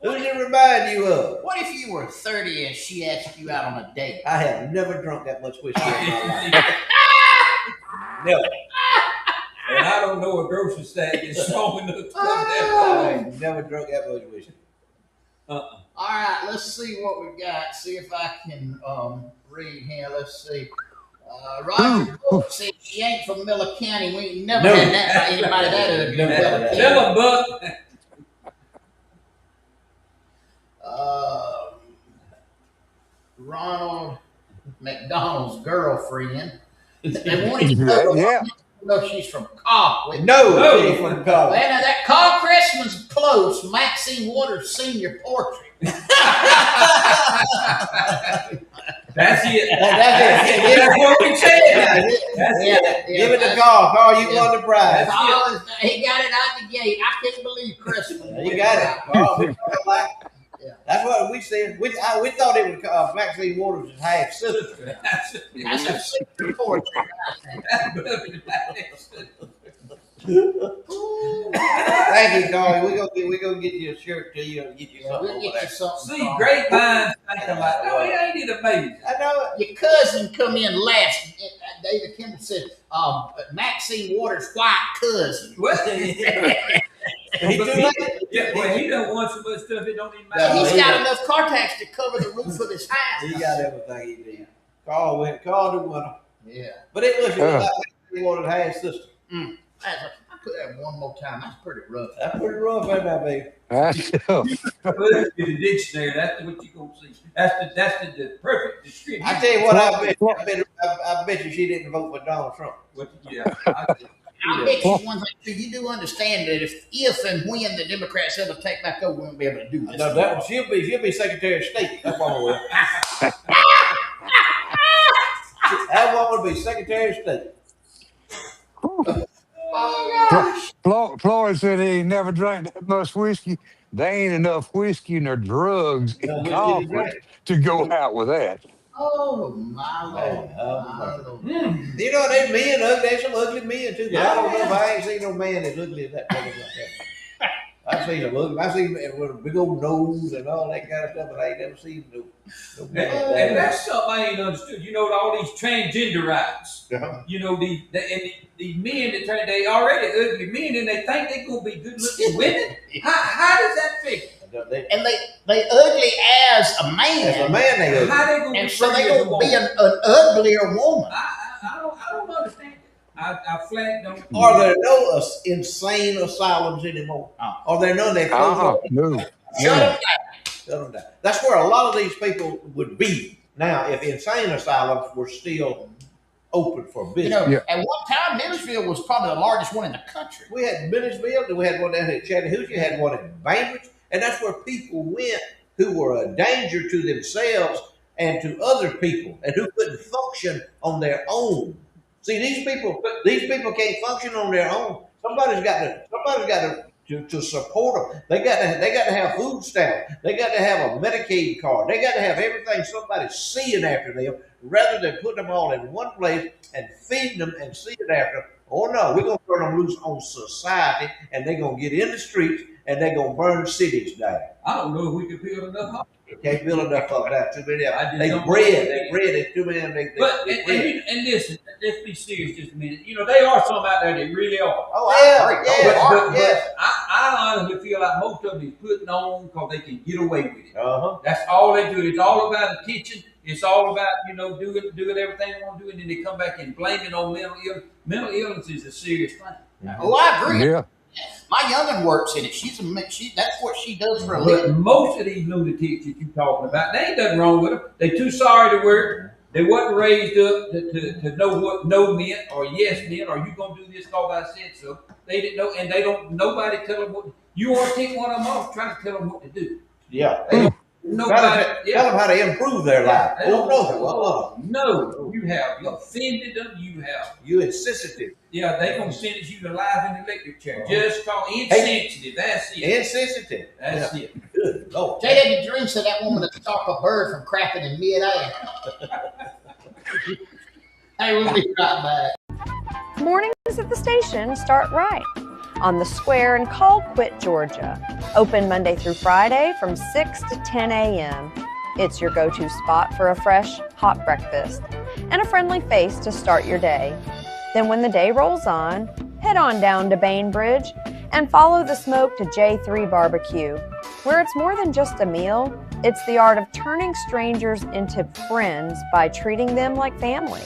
Who does it remind you of? What if you were 30 and she asked you out on a date? I have never drunk that much whiskey in my life. Never. And I don't know a grocery stack is strong enough to come I that have never drunk that much whiskey. Uh-uh. All right, let's see what we got. See if I can read here. Let's see. Roger Cook said she ain't from Miller County. We ain't never No. had that by anybody that ugly in Never had Miller that. County. Tell them, Buck. Ronald McDonald's girlfriend. They wanted to know yeah. if she's from Colquitt. No, No. she ain't from college. Well, now that Carl Cressman's close. Maxine Waters' senior portrait. That's it. That's it. That's what we said. That's it. Give it to Carl. Carl, you won the prize. Carl he got it out the gate. I couldn't believe Cressman. You got it. Carl, we felt like- Yeah. That's what we said. We thought it was Maxine Waters' half sister. That's it. That's a senior portrait. Thank you, Carl. We gonna get you a shirt to you and get you Yeah, something. we'll over get there. you something. See, Carl. great minds think alike. No, it ain't it amazing. I know it. Your cousin come in last. David Kimball said, Maxine Waters' white cousin. What? He too late. Yeah, well, he done won so much stuff it don't even Yeah, matter. He's he got did. enough car tax to cover the roof of his house. He got everything he did. Carl the winner. Yeah. But it was Yeah. like Maxine Waters' half sister. I put that one more time. That's pretty rough. That's pretty rough, ain't that, baby? That's tough. Put it in the dictionary. That's what you gonna see. That's the perfect description. I tell you what, I bet you she didn't vote for Donald Trump. Yeah. I bet you one thing too. You do understand that if and when the Democrats ever take back over, we won't be able to do this. No, that one, she'll be Secretary of State. That woman will. That woman will be Secretary of State. Florida said he ain't never drank that much whiskey. There ain't enough whiskey nor drugs No in whiskey to Congress drink. to go out with that. Oh my Lord. Oh, My Lord. You know, there's men, there's some ugly men too. But I don't know if I ain't seen no man as ugly as that brother like that. I've seen them ugly. I've seen them with a big old nose and all that kind of stuff, but I ain't never seen no man like And that. that's something I ain't understood. You know, all these transgender rights. Uh-huh. You know, these men that they already ugly men and they think they gonna be good looking women. How does that fit? and they ugly as a man. As a man, they ugly. How they gonna And be so they pretty as a gonna be woman? an uglier woman. I don't understand it. I flat don't. Are there no insane asylums anymore? Are there none that close up? No. Shut No. up. Shut them down. That's where a lot of these people would be now if insane asylums were still open for You business. know, Yeah. at one time, Millersville was probably the largest one in the country. We had Millersville, we had one down here at Chattanooga, had one in Bainbridge, and that's where people went who were a danger to themselves and to other people and who couldn't function on their own. See, these people can't function on their own. Somebody's got to support them. They got to have food stamps. They got to have a Medicaid card. They got to have everything somebody's seeing after them, rather than putting them all in one place and feeding them and seeing after them. Oh no, we're gonna turn them loose on society, and they're gonna get in the streets and they're gonna burn cities down. I don't know if we could build enough homes. They can't build enough of that. Too many. I just They don't bred. know. They bred it too many. But and listen, let's be serious just a minute. You know, they are some out there that really are. Oh yeah, But I honestly feel like most of them is putting on because they can get away with it. Uh-huh. That's all they do. It's all about attention. It's all about, doing everything they want to do, and then they come back and blame it on mental illness. Mental illness is a serious thing. Oh, I agree. Yeah. My youngin' works in it. That's what she does for a But living. most of these lunatics that you're talking about, they ain't nothing wrong with them. They too sorry to work. They wasn't raised up to know what no meant or yes meant, or you gonna do this because I said so. They didn't know, and they don't. Nobody tell them what. You want to take one of them off, trying to tell them what to do. Yeah. Nobody. Tell them how to improve their life. They don't Oh no, you have. You offended them. You have. you insensitive. Yeah, they gonna sentence you to life in the electric chair. Just call insensitive. That's it. Insensitive. That's it. Good Lord. J.W. Dream said that woman would stop a bird from crapping in midair. Hey, we'll be right back. Mornings at the station start right on the square in Colquitt, Georgia. Open Monday through Friday from 6 to 10 a.m. It's your go-to spot for a fresh, hot breakfast and a friendly face to start your day. Then when the day rolls on, head on down to Bainbridge and follow the smoke to J3 Barbecue, where it's more than just a meal. It's the art of turning strangers into friends by treating them like family.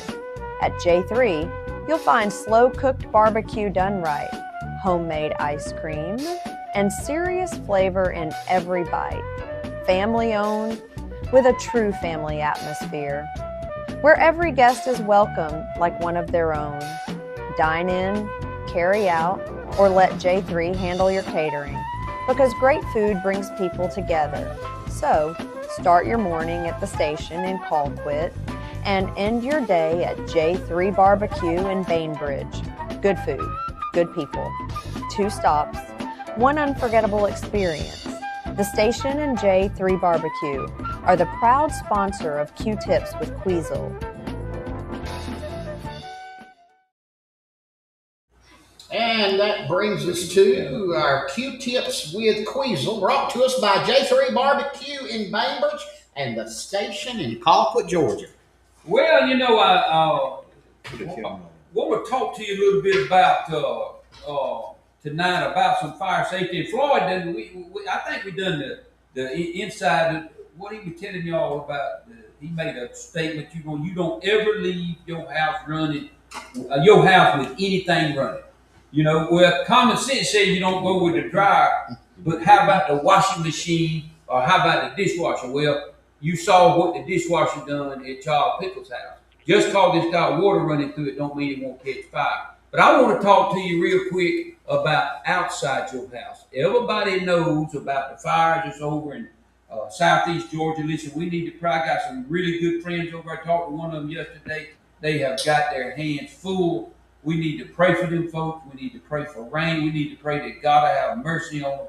At J3, you'll find slow-cooked barbecue done right, homemade ice cream, and serious flavor in every bite. Family-owned, with a true family atmosphere, where every guest is welcome like one of their own. Dine in, carry out, or let J3 handle your catering, because great food brings people together. So, start your morning at the station in Colquitt and end your day at J3 Barbecue in Bainbridge. Good food, good people. 2 stops, 1 unforgettable experience. The station and J3 Barbecue are the proud sponsor of Q-Tips with Queasel. And that brings us to our Q-Tips with Queasel, brought to us by J3 Barbecue in Bainbridge and the station in Colquitt, Georgia. Well, I want to talk to you a little bit about tonight about some fire safety. And Floyd, I think we done the inside. What he was telling y'all about, he made a statement. You don't ever leave your house running, your house with anything running. Well, common sense says you don't go with the dryer, but how about the washing machine or how about the dishwasher? Well, you saw what the dishwasher done at Charles Pickles' house. Just cause it's got water running through it don't mean it won't catch fire. But I want to talk to you real quick about outside your house. Everybody knows about the fires that's over in southeast Georgia. Listen, we need to pray. I got some really good friends over. I talked to one of them yesterday. They have got their hands full. We need to pray for them folks. We need to pray for rain. We need to pray that God will have mercy on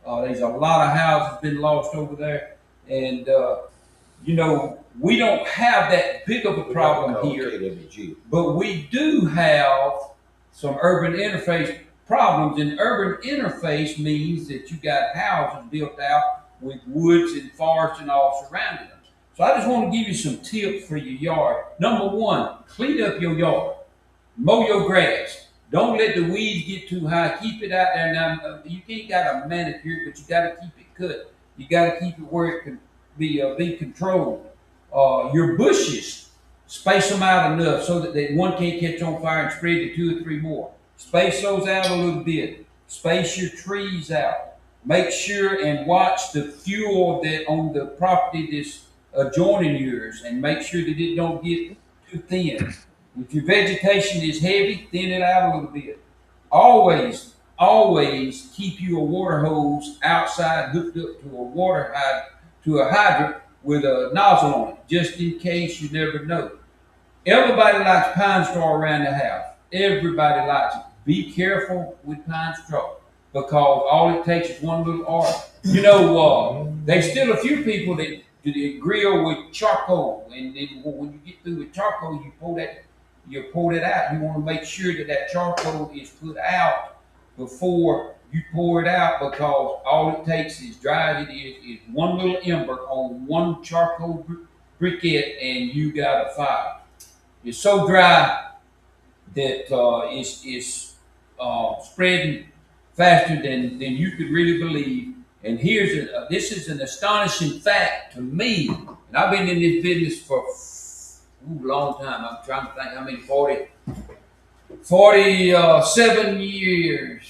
them. There's a lot of houses been lost over there. And, we don't have that big of a problem here. But we do have some urban interface problems. And urban interface means that you got houses built out with woods and forests and all surrounding them. So I just want to give you some tips for your yard. Number 1, clean up your yard. Mow your grass. Don't let the weeds get too high. Keep it out there. Now, you can't got a manicure, but you got to keep it cut. You got to keep it where it can be controlled. Your bushes, space them out enough so that one can't catch on fire and spread to 2 or 3 more. Space those out a little bit. Space your trees out. Make sure and watch the fuel that on the property that's adjoining yours, and make sure that it don't get too thin. If your vegetation is heavy, thin it out a little bit. Always keep you a water hose outside hooked up to a hydrant with a nozzle on it, just in case. You never know. Everybody likes pine straw around the house. Everybody likes it. Be careful with pine straw, because all it takes is one little arc. There's still a few people that grill with charcoal, and then when you get through with charcoal, you pour that out. You want to make sure that charcoal is put out before you pour it out, because all it takes is is one little ember on one charcoal briquette, and you got a fire. It's so dry that it's spreading faster than you could really believe. And this is an astonishing fact to me. And I've been in this business for a long time. I'm trying to think how many, 47 years.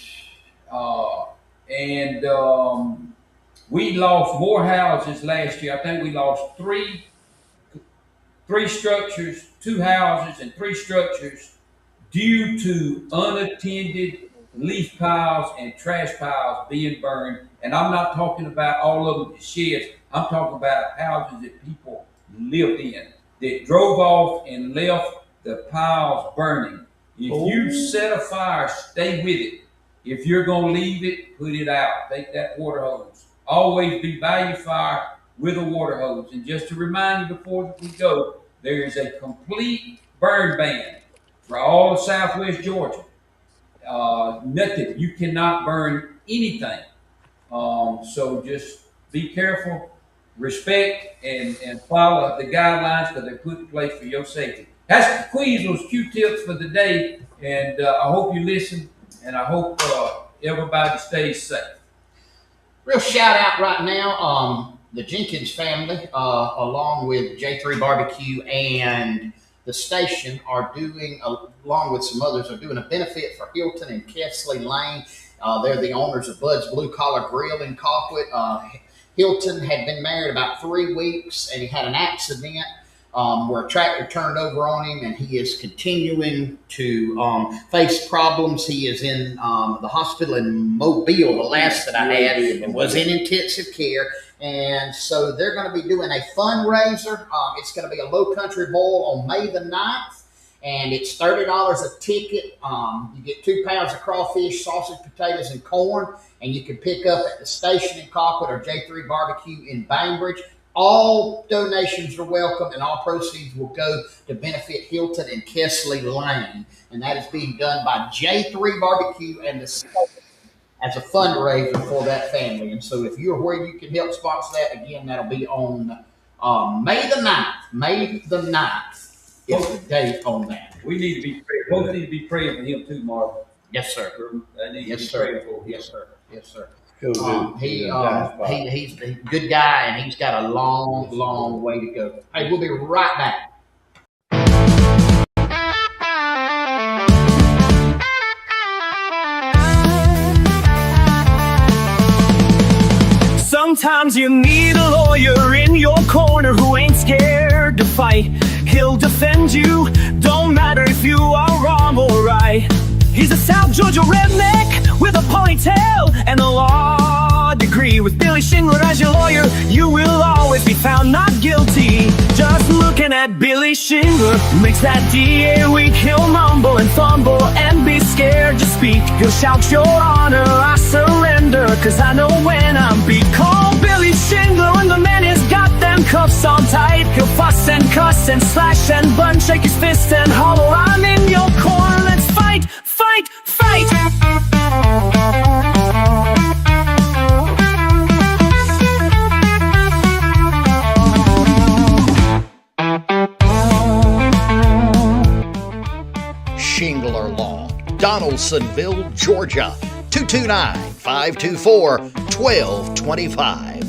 We lost more houses last year. I think we lost three structures, 2 houses and 3 structures, due to unattended leaf piles and trash piles being burned. And I'm not talking about all of them, the sheds. I'm talking about houses that people lived in, that drove off and left the piles burning. If you set a fire, stay with it. If you're going to leave it, put it out. Take that water hose. Always be by your fire with a water hose. And just to remind you before we go, there is a complete burn ban for all of Southwest Georgia. Nothing. You cannot burn anything. So just be careful, respect, and follow the guidelines, because they're put in place for your safety. That's Queasler's Q-tips for the day, and I hope you listen, and I hope everybody stays safe. Real shout out right now, the Jenkins family, along with J3 Barbecue and the station, are doing, along with some others, are doing a benefit for Hilton and Kesley Lane. They're the owners of Bud's Blue Collar Grill in Colquitt. Hilton had been married about 3 weeks, and he had an accident where a tractor turned over on him, and he is continuing to face problems. He is in the hospital in Mobile, the last that I had, and was in intensive care. And so they're going to be doing a fundraiser. It's going to be a Low Country Bowl on May the 9th. And it's $30 a ticket. You get 2 pounds of crawfish, sausage, potatoes, and corn. And you can pick up at the station in Colquitt or J3 Barbecue in Bainbridge. All donations are welcome, and all proceeds will go to benefit Hilton and Kesley Lane. And that is being done by J3 Barbecue and the station as a fundraiser for that family. And so if you're where you can help sponsor that, again, that'll be on May the 9th. May the 9th is the date on that. We need to be praying. Both need to be praying for him too, Marvin. Yes, sir. Yes, sir. Yes, sir. Yes, sir. He's He's a good guy, and he's got a long, long way to go. Hey, we'll be right back. Sometimes you need a lawyer in your corner who ain't scared to fight. He'll defend you, don't matter if you are wrong or right. He's a South Georgia redneck with a ponytail and a law degree. With Billy Shingler as your lawyer, you will always be found not guilty. Just looking at Billy Shingler makes that DA weak. He'll mumble and fumble and be scared to speak. He'll shout, "Your Honor, I surrender, 'cause I know when I'm beat." Call Billy Shingler when the man has got them cuffs on tight. He'll fuss and cuss and slash and bun, shake his fist and holler, "I'm in your corner, let's fight, fight, fight." Shingler Law, Donaldsonville, Georgia, 229-524-1225.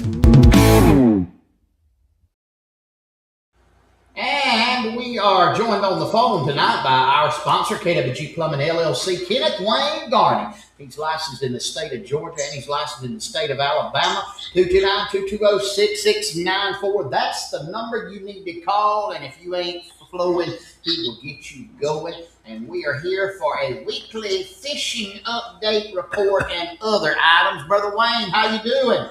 are joined on the phone tonight by our sponsor, KWG Plumbing LLC, Kenneth Wayne Garney. He's licensed in the state of Georgia and he's licensed in the state of Alabama. 229-220-6694. That's the number you need to call. And if you ain't flowing, he will get you going. And we are here for a weekly fishing update report and other items. Brother Wayne, how you doing?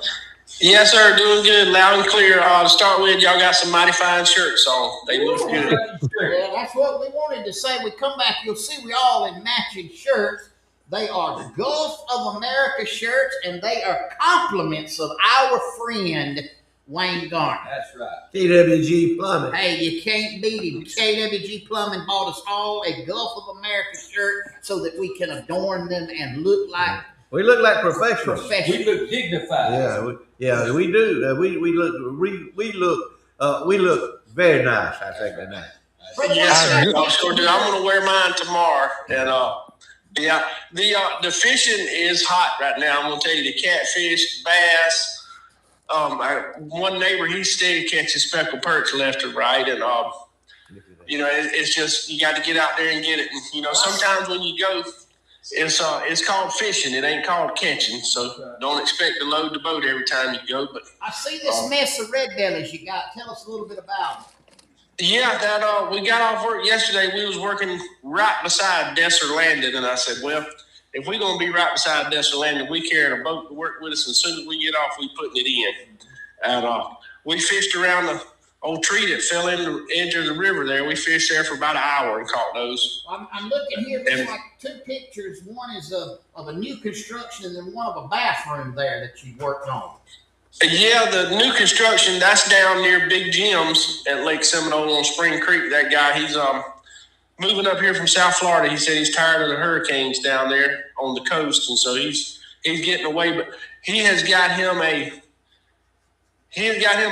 Yes, sir. Doing good, loud and clear. To start with, y'all got some mighty fine shirts on. They look good. Yeah, that's what we wanted to say. We come back, you'll see we all in matching shirts. They are Gulf of America shirts, and they are compliments of our friend Wayne Garney. That's right. KWG Plumbing. Hey, you can't beat him. KWG Plumbing bought us all a Gulf of America shirt so that we can adorn them and look like We look like professionals. professionals. We look dignified. We do. We look very nice. I think that night. Yes, sir. I sure do. I'm going to wear mine tomorrow. And the fishing is hot right now. I'm going to tell you, the catfish, bass. One neighbor, he steady catches speckled perch left and right, and it's just you got to get out there and get it. And, sometimes when you go, it's called fishing. It ain't called catching. So don't expect to load the boat every time you go. But I see this mess of red bellies you got. Tell us a little bit about it. yeah, we got off work yesterday. We was working right beside Desser Landing, and I said, well, if we're going to be right beside Desser Landing, we carrying a boat to work with us, and as soon as we get off, we putting it in. And we fished around the old tree that fell in the edge of the river there. We fished there for about an hour and caught those. I'm looking here. There's like two pictures. One is of a new construction, and then one of a bathroom there that you worked on. Yeah, the new construction, that's down near Big Jim's at Lake Seminole on Spring Creek. That guy, he's moving up here from South Florida. He said he's tired of the hurricanes down there on the coast, and so he's getting away. But he has got him a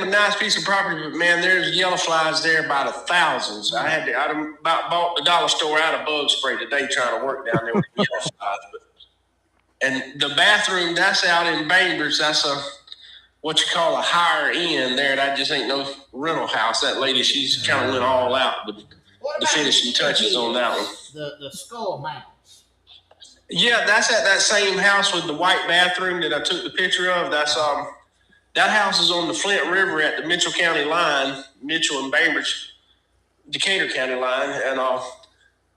nice piece of property. But man, there's yellow flies there by the thousands. I about bought the dollar store out of bug spray today trying to work down there with the yellow flies. And the bathroom, that's out in Bainbridge. That's what you call a higher end there. That just ain't no rental house. That lady, she's kind of went all out with the finishing touches on that one. The skull mounts. Yeah, that's at that same house with the white bathroom that I took the picture of. That's that house is on the Flint River at the Mitchell County line, Mitchell and Bainbridge, Decatur County line, and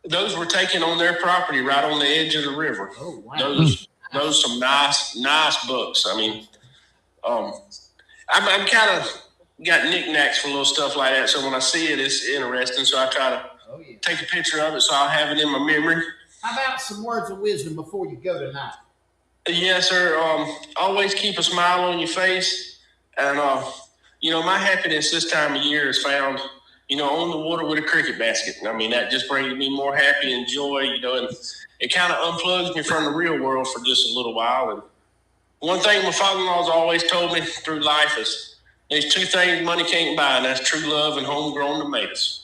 those were taken on their property right on the edge of the river. Oh wow! Those some nice bucks. I mean, I'm kind of got knickknacks for little stuff like that. So when I see it, it's interesting. So I try to take a picture of it so I'll have it in my memory. How about some words of wisdom before you go tonight? Yes, sir. Always keep a smile on your face. And, my happiness this time of year is found, on the water with a cricket basket. I mean, that just brings me more happy and joy, and it kind of unplugs me from the real world for just a little while. And one thing my father-in-law's always told me through life is there's two things money can't buy, and that's true love and homegrown tomatoes.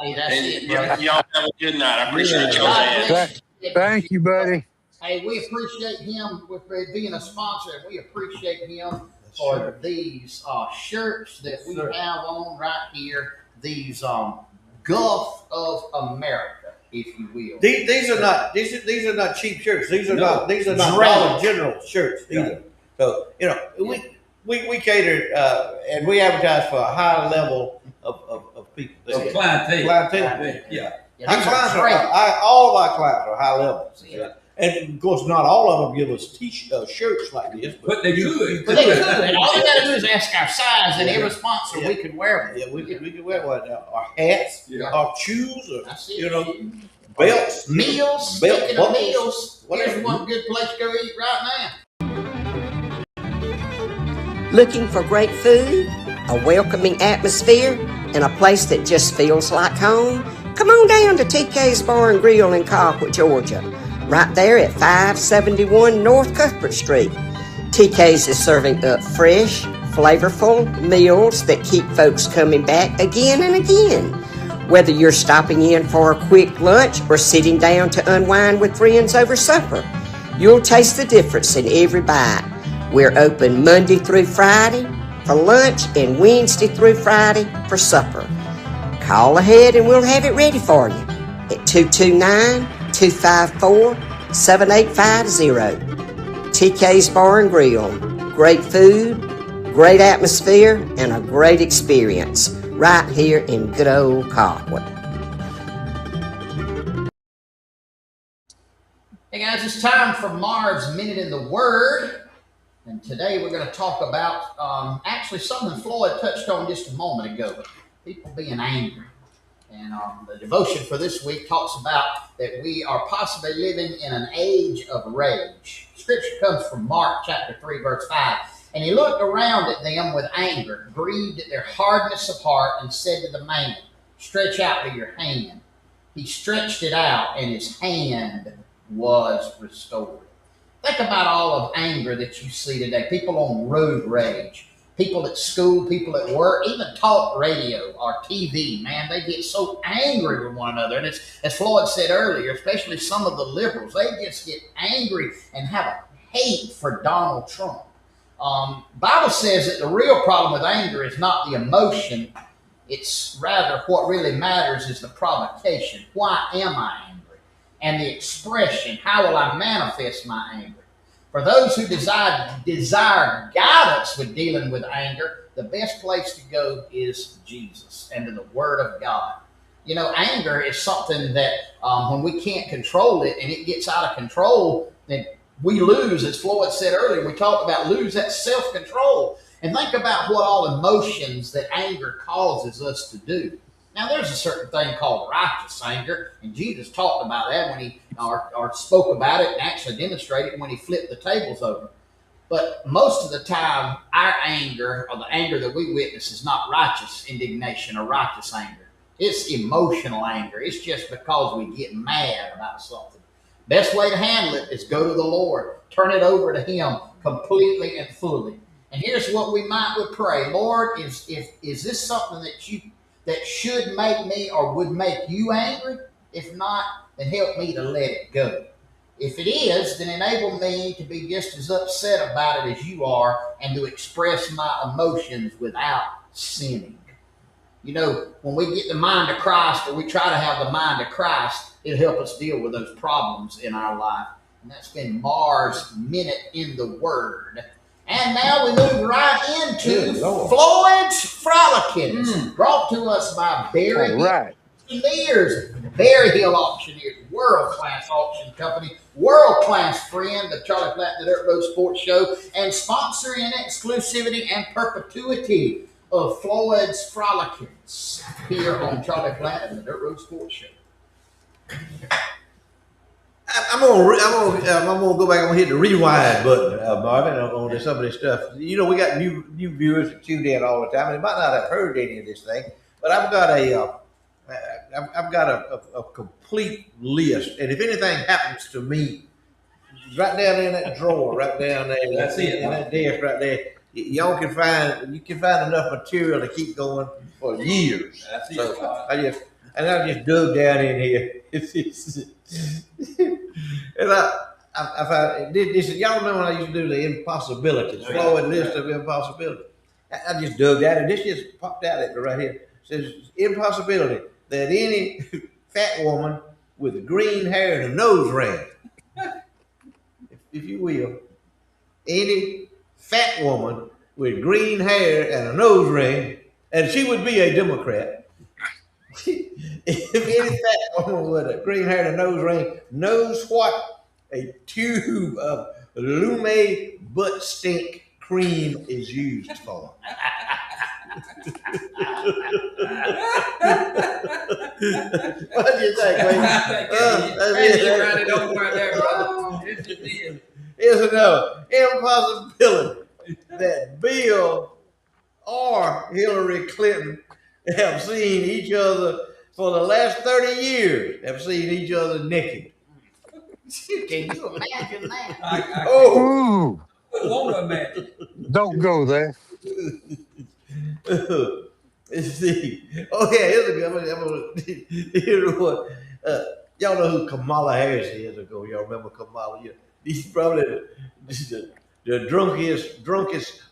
Hey, that's it, y'all have a good night. I appreciate y'all's ass. Thank you, buddy. Hey, we appreciate him with being a sponsor. We appreciate him for these shirts that we have on right here. These Gulf of America, if you will. These are not cheap shirts. These are not Dollar General shirts either. So we cater and we advertise for a high level of people. Clientele. Yeah. All of our clients are high levels. Yeah. And of course, not all of them give us shirts like this, but they could. But they could. And all we got to do is ask our size, and every sponsor we can wear them. Yeah, we can wear what our hats, our shoes, or belts, meals. Speaking of meals, here's one good place to go eat right now. Looking for great food, a welcoming atmosphere, and a place that just feels like home? Come on down to TK's Bar and Grill in Colquitt, Georgia. Right there at 571 North Cuthbert Street. TK's is serving up fresh, flavorful meals that keep folks coming back again and again. Whether you're stopping in for a quick lunch or sitting down to unwind with friends over supper, you'll taste the difference in every bite. We're open Monday through Friday for lunch and Wednesday through Friday for supper. Call ahead and we'll have it ready for you at 229-254-7850. TK's Bar and Grill. Great food, great atmosphere, and a great experience right here in good old Colquitt. Hey guys, it's time for Marv's Minute in the Word. And today we're going to talk about actually something Floyd touched on just a moment ago. People being angry. And the devotion for this week talks about that we are possibly living in an age of rage. Scripture comes from Mark chapter 3, verse 5. And he looked around at them with anger, grieved at their hardness of heart, and said to the man, "Stretch out your hand." He stretched it out, and his hand was restored. Think about all of anger that you see today. People on road rage, people at school, people at work, even talk radio or TV, man, they get so angry with one another. And it's, as Floyd said earlier, especially some of the liberals, they just get angry and have a hate for Donald Trump. Bible says that the real problem with anger is not the emotion. It's rather what really matters is the provocation. Why am I angry? And the expression, how will I manifest my anger? For those who desire guidance with dealing with anger, the best place to go is Jesus and to the Word of God. You know, anger is something that when we can't control it and it gets out of control, then we lose, as Floyd said earlier, we talked about lose that self-control. And think about what all emotions that anger causes us to do. Now, there's a certain thing called righteous anger, and Jesus talked about that when he or spoke about it and actually demonstrated it when he flipped the tables over. But most of the time, our anger or the anger that we witness is not righteous indignation or righteous anger. It's emotional anger. It's just because we get mad about something. Best way to handle it is go to the Lord. Turn it over to Him completely and fully. And here's what we would pray. Lord, is this something that should make me or would make you angry? If not, then help me to let it go. If it is, then enable me to be just as upset about it as you are and to express my emotions without sinning. You know, when we get the mind of Christ or we try to have the mind of Christ, it'll help us deal with those problems in our life. And that's been Marv's Minute in the Word. And now we move right into Floyd's Frolicking, brought to us by Berry Hill Auctioneers. Berry Hill Auctioneers, world-class auction company, world-class friend of Charlie Platt and the Dirt Road Sports Show, and sponsoring exclusivity and perpetuity of Floyd's Frolickings here on Charlie Platt and the Dirt Road Sports Show. I'm gonna go back. I'm gonna hit the rewind button, Marvin, on some of this stuff. You know, we got new viewers that tune in all the time, and they might not have heard any of this thing, but I've got a complete list. And if anything happens to me, right down there in that drawer, right down there, That's it. in that desk right there, you can find enough material to keep going for years. That's it. So I just dug down in here. And I found this. Y'all know when I used to do the impossibilities, Floyd list of impossibilities. I just dug that, and this just popped out at me right here. It says impossibility that any fat woman with green hair and a nose ring, if you will, any fat woman with green hair and a nose ring, and she would be a Democrat. If any fat woman with a green hair and a nose ring knows what a tube of Lume butt stink cream is used for. What do you think, man? Here's another impossibility that Bill or Hillary Clinton have seen each other for the last 30 years, have seen each other naked. Can you imagine that? Ooh, Won't imagine. don't go there. Let's see. Okay, here's a good one. Here's one. Y'all know who Kamala Harris is? Y'all remember Kamala? Yeah. She's probably the drunkest,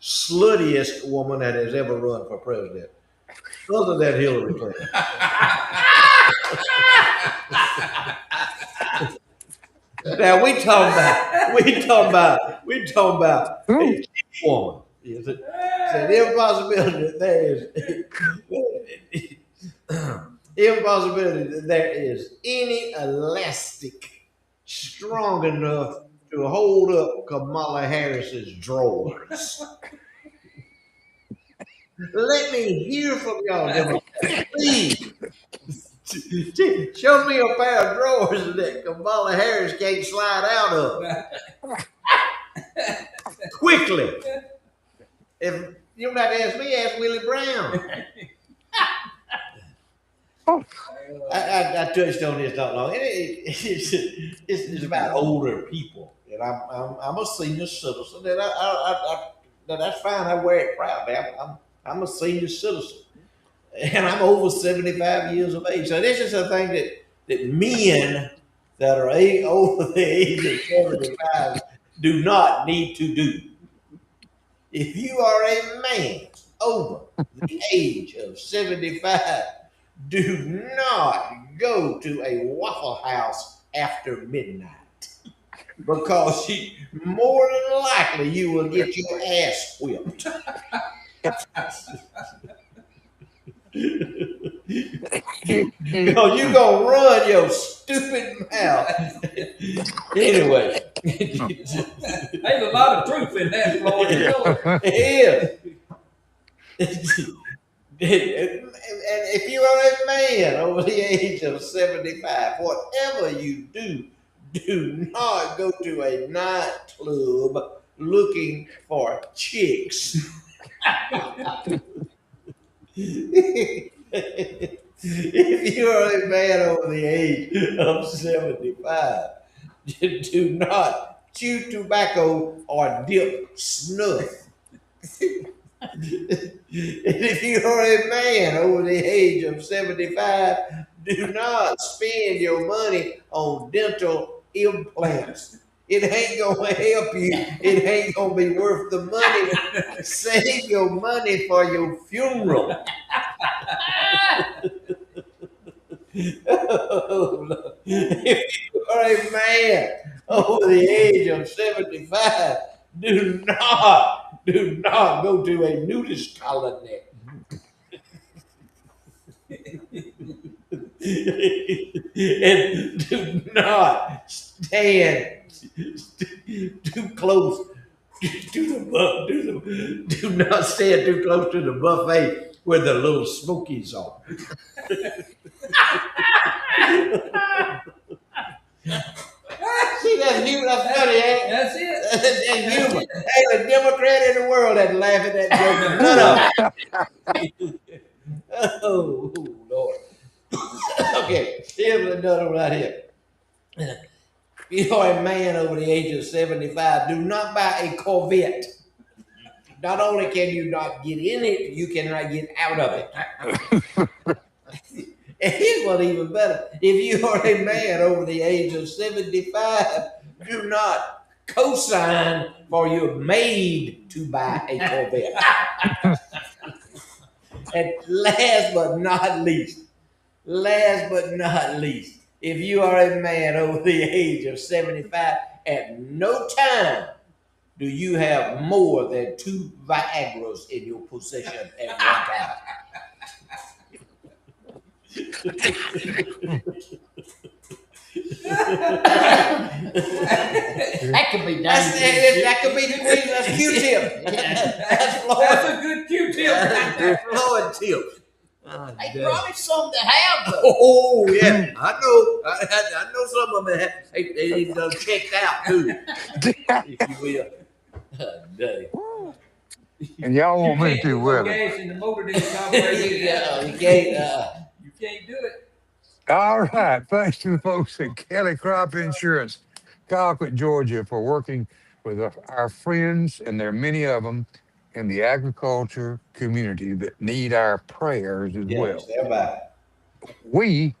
sluttiest woman that has ever run for president. other than Hillary Clinton. Now we talking about a cheap woman. Is it? So the impossibility that there is any elastic strong enough to hold up Kamala Harris's drawers. Let me hear from y'all, Democrats, please. Show me a pair of drawers that Kamala Harris can't slide out of quickly. If you don't have to ask me, ask Willie Brown. I touched on this not long. It's about older people, and I'm a senior citizen, and that's fine. I wear it proudly. I'm a senior citizen, and I'm over 75 years of age. So this is a thing that men that are over the age of 75 do not need to do. If you are a man over the age of 75, do not go to a Waffle House after midnight, because more than likely you will get your ass whipped. Because you're going to run your stupid mouth. Anyway. There's a lot of truth in that, Floyd. It is. And if you are a man over the age of 75, whatever you do not go to a nightclub looking for chicks. If you are a man over the age of 75, do not chew tobacco or dip snuff. And if you are a man over the age of 75, do not spend your money on dental implants. It ain't gonna help you. It ain't gonna be worth the money. Save your money for your funeral. If you are a man over the age of 75, do not go to a nudist colony. And do not stand too close to the buffet. Do not stand too close to the buffet where the little smokies are. See, that's humor. That's funny, ain't it? That's it. That's humor. Ain't a Democrat in the world that laugh at that joke. None of them. Oh, Lord. Okay, here's another one right here. If you are a man over the age of 75, do not buy a Corvette. Not only can you not get in it, you cannot get out of it. And here's one even better. If you are a man over the age of 75, do not co-sign for your maid to buy a Corvette. And last but not least, if you are a man over the age of 75, at no time do you have more than 2 Viagras in your possession at one time. That could be done. That could be the queen. That's Q-tip. That's Floyd. That's a good Q-tip. That's Floyd tip. They probably some that have them. Oh yeah, I know. I know some of them. They done checked out too, if you will. And y'all want me to do well. Gas in the motor didn't carburetor. Yeah, you can't. You can't do it. All right. Thanks to the folks at Kelly Crop Insurance, Colquitt, Georgia, for working with our friends, and there are many of them in the agriculture community that need our prayers as well. Stand by. We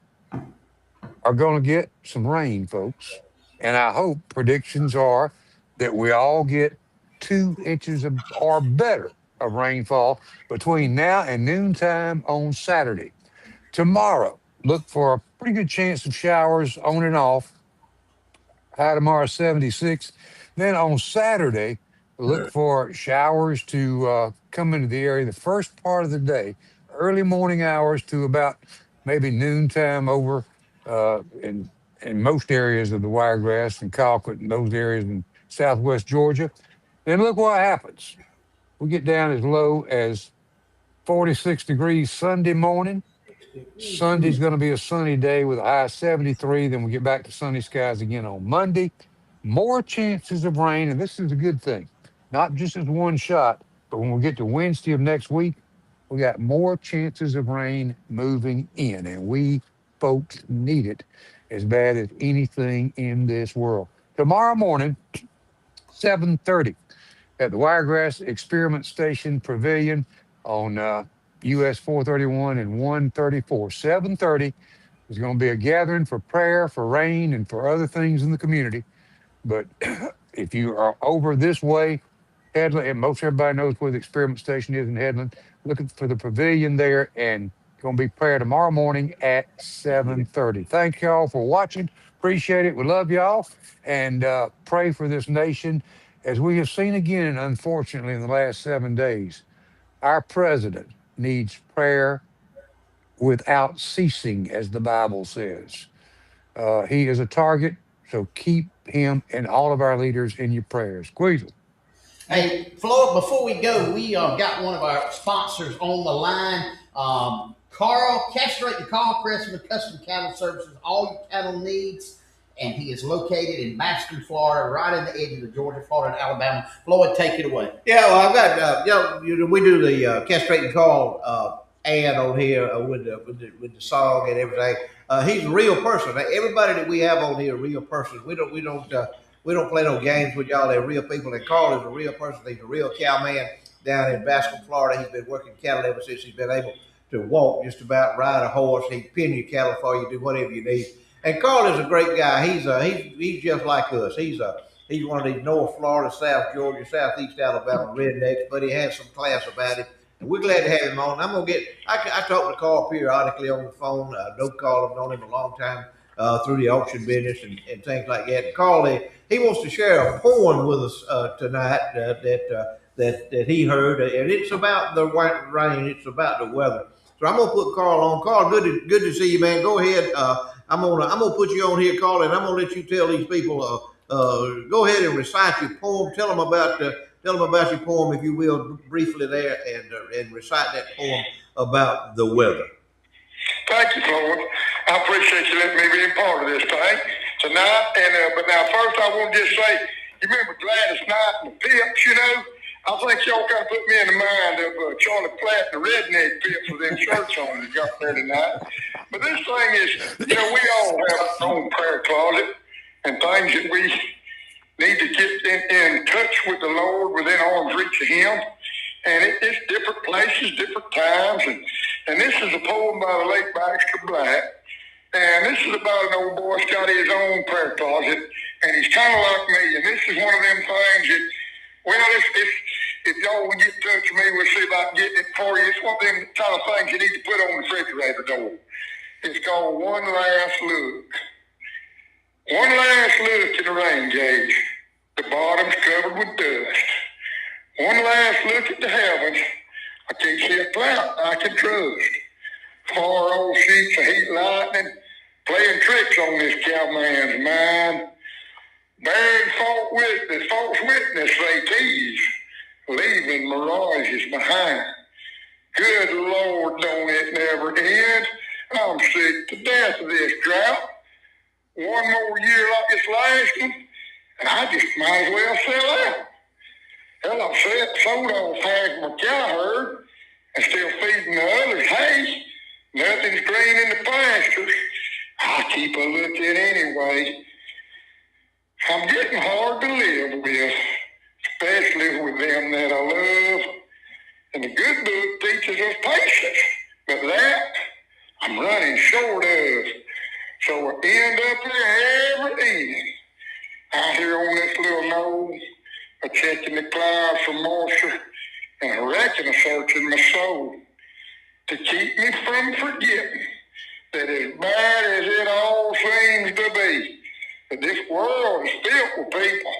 are going to get some rain, folks, and I hope predictions are that we all get 2 inches or better of rainfall between now and noontime on Saturday. Tomorrow, look for a pretty good chance of showers on and off. High tomorrow 76. Then on Saturday, look for showers to come into the area the first part of the day, early morning hours to about maybe noontime over in most areas of the Wiregrass and Colquitt and those areas in southwest Georgia. Then look what happens. We get down as low as 46 degrees Sunday morning. Sunday's going to be a sunny day with a high of 73. Then we get back to sunny skies again on Monday. More chances of rain, and this is a good thing, not just as one shot, but when we get to Wednesday of next week, we got more chances of rain moving in, and we folks need it as bad as anything in this world. Tomorrow morning, 7:30 at the Wiregrass Experiment Station Pavilion on US 431 and 134. 7:30 is going to be a gathering for prayer, for rain, and for other things in the community. But if you are over this way, Headland, and most everybody knows where the experiment station is in Headland, looking for the pavilion there, and going to be prayer tomorrow morning at 7:30. Thank y'all for watching. Appreciate it. We love y'all, and pray for this nation. As we have seen again, unfortunately, in the last 7 days, our president needs prayer without ceasing, as the Bible says. He is a target, so keep him and all of our leaders in your prayers. Queasel. Hey, Floyd, before we go, we got one of our sponsors on the line. Carl, Castrate the Carl Cressman Custom Cattle Services, all your cattle needs. And he is located in Baston, Florida, right in the edge of the Georgia, Florida, and Alabama. Floyd, take it away. Yeah, well, I've got, we do the Castrate and Call ad on here with the song and everything. He's a real person. Everybody that we have on here are real persons. We don't play no games with y'all. They're real people. And Carl is a real person. He's a real cowman down in Baston, Florida. He's been working cattle ever since he's been able to walk, just about ride a horse. He pin your cattle for you, do whatever you need. And Carl is a great guy. He's just like us. He's one of these North Florida, South Georgia, Southeast Alabama rednecks, but he has some class about him. And we're glad to have him on. I talk to Carl periodically on the phone. No call. I've known him a long time through the auction business and things like that. And Carl, he wants to share a poem with us tonight that he heard, and it's about the rain. It's about the weather. So I'm gonna put Carl on. Carl, good to see you, man. Go ahead. I'm gonna put you on here, Carl, and I'm gonna let you tell these people. Go ahead and recite your poem. Tell them about your poem, if you will, briefly there, and recite that poem about the weather. Thank you, Floyd. I appreciate you letting me be a part of this thing tonight. And but now first, I want to just say, you remember Gladys Knight and the Pips? You know, I think y'all kind of put me in the mind of Charlie Platt and the Redneck Pips with them shirts on that got there tonight. But this thing is, we all have our own prayer closet and things that we need to get in touch with the Lord, within arm's reach of Him. And it's different places, different times. And this is a poem by the late Baxter Black. And this is about an old boy that's got his own prayer closet. And he's kind of like me. And this is one of them things that, well, if y'all will get in touch with me, we'll see about getting it for you. It's one of them kind of things you need to put on the refrigerator door. It's called One Last Look. One last look at the rain gauge. The bottom's covered with dust. One last look at the heavens. I can't see a cloud I can trust. Far old sheets of heat lightning playing tricks on this cowman's mind. Bearing false witness they tease, leaving mirages behind. Good Lord, don't it never end? I'm sick to death of this drought. One more year like this last one, and I just might as well sell out. Hell, I've sold off half my cow herd and still feeding the others hay. Nothing's green in the pasture. I keep a looking anyway. I'm getting hard to live with, especially with them that I love. And the good book teaches us patience, but that I'm running short of. So I end up here every evening, out here on this little knoll, checking the clouds for moisture, and I reckon a search in my soul to keep me from forgetting that as bad as it all seems to be, that this world is filled with people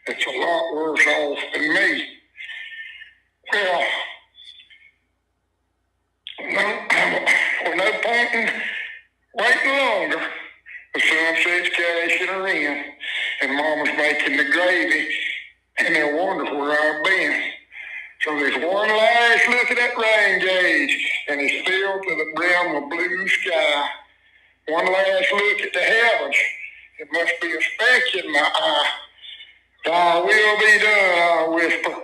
that's a lot worse off than me. Well, no point in waiting longer. The sunset's cashing her in, and Mama's making the gravy, and they'll wonder where I've been. So there's one last look at that rain gauge, and it's filled to the brim with blue sky. One last look at the heavens. It must be a speck in my eye. Thy will be done, I whisper,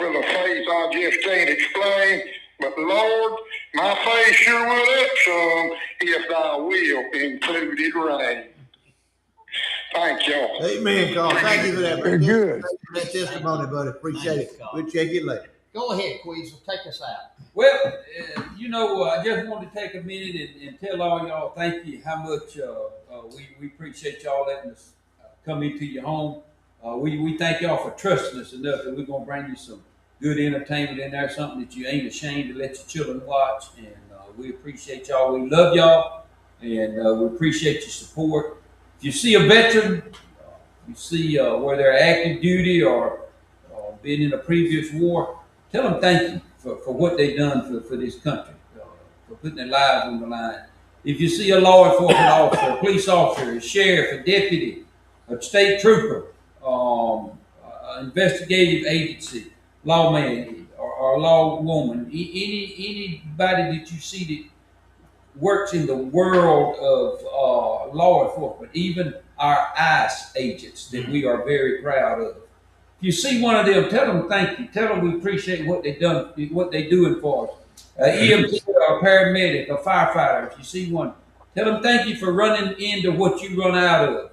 with a faith I just can't explain. But Lord, my faith sure will up some if thy will included rain. Thank y'all. Amen, Carl. Thank you for that. Very good. Thank you for that testimony, buddy. Appreciate it. We'll check you later. Go ahead, Queasel. Take us out. Well, I just wanted to take a minute and tell all y'all thank you how much we appreciate y'all letting us come into your home. We thank y'all for trusting us enough that we're going to bring you some good entertainment in there, something that you ain't ashamed to let your children watch. And we appreciate y'all. We love y'all, and we appreciate your support. If you see a veteran, you see where they're active duty or been in a previous war, tell them thank you for what they've done for this country, for putting their lives on the line. If you see a law enforcement officer, a police officer, a sheriff, a deputy, a state trooper, investigative agency, lawman or law woman, anybody that you see that works in the world of law enforcement, even our ICE agents that we are very proud of. If you see one of them, tell them thank you. Tell them we appreciate what they've done, what they're doing for us. EMT or a paramedic, a firefighter, if you see one, tell them thank you for running into what you run out of.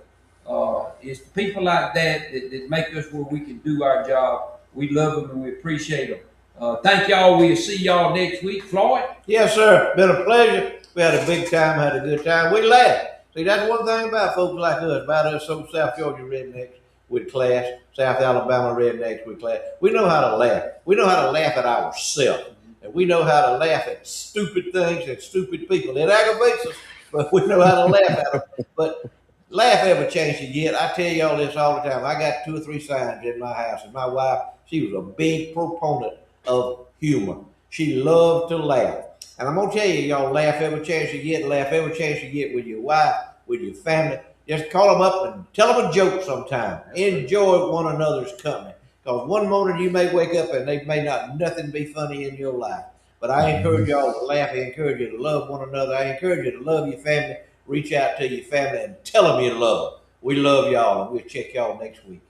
It's people like that make us where we can do our job. We love them and we appreciate them. Thank y'all. We'll see y'all next week. Floyd? Yes, sir. Been a pleasure. We had a big time, had a good time. We laughed. See, that's one thing about folks like us, about us South Georgia rednecks with class, South Alabama rednecks with class. We know how to laugh. We know how to laugh at ourselves. And we know how to laugh at stupid things and stupid people. It aggravates us, but we know how to laugh at them. But laugh every chance you get. I tell y'all this all the time. I got 2 or 3 signs in my house, and my wife, she was a big proponent of humor. She loved to laugh. And I'm going to tell you, y'all laugh every chance you get, laugh every chance you get with your wife, with your family. Just call them up and tell them a joke sometime. Enjoy one another's company. Because one morning you may wake up and they may nothing be funny in your life. But I encourage y'all to laugh. I encourage you to love one another. I encourage you to love your family. Reach out to your family and tell them you love them. We love y'all, and we'll check y'all next week.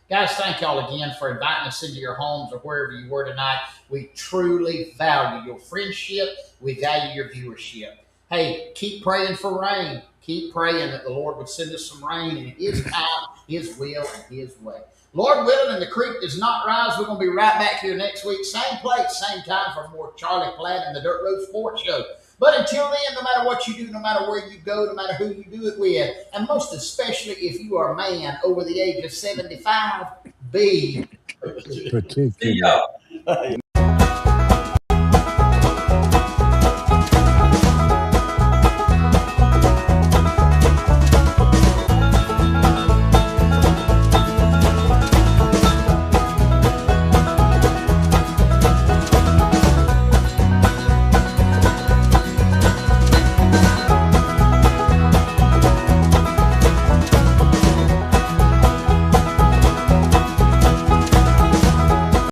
Guys, thank y'all again for inviting us into your homes or wherever you were tonight. We truly value your friendship. We value your viewership. Hey, keep praying for rain. Keep praying that the Lord would send us some rain in His time, His will, and His way. Lord willing, and the creek does not rise. We're going to be right back here next week. Same place, same time for more Charlie Platt and the Dirt Road Sports Show. But until then, no matter what you do, no matter where you go, no matter who you do it with, and most especially if you are a man over the age of 75, be Particular.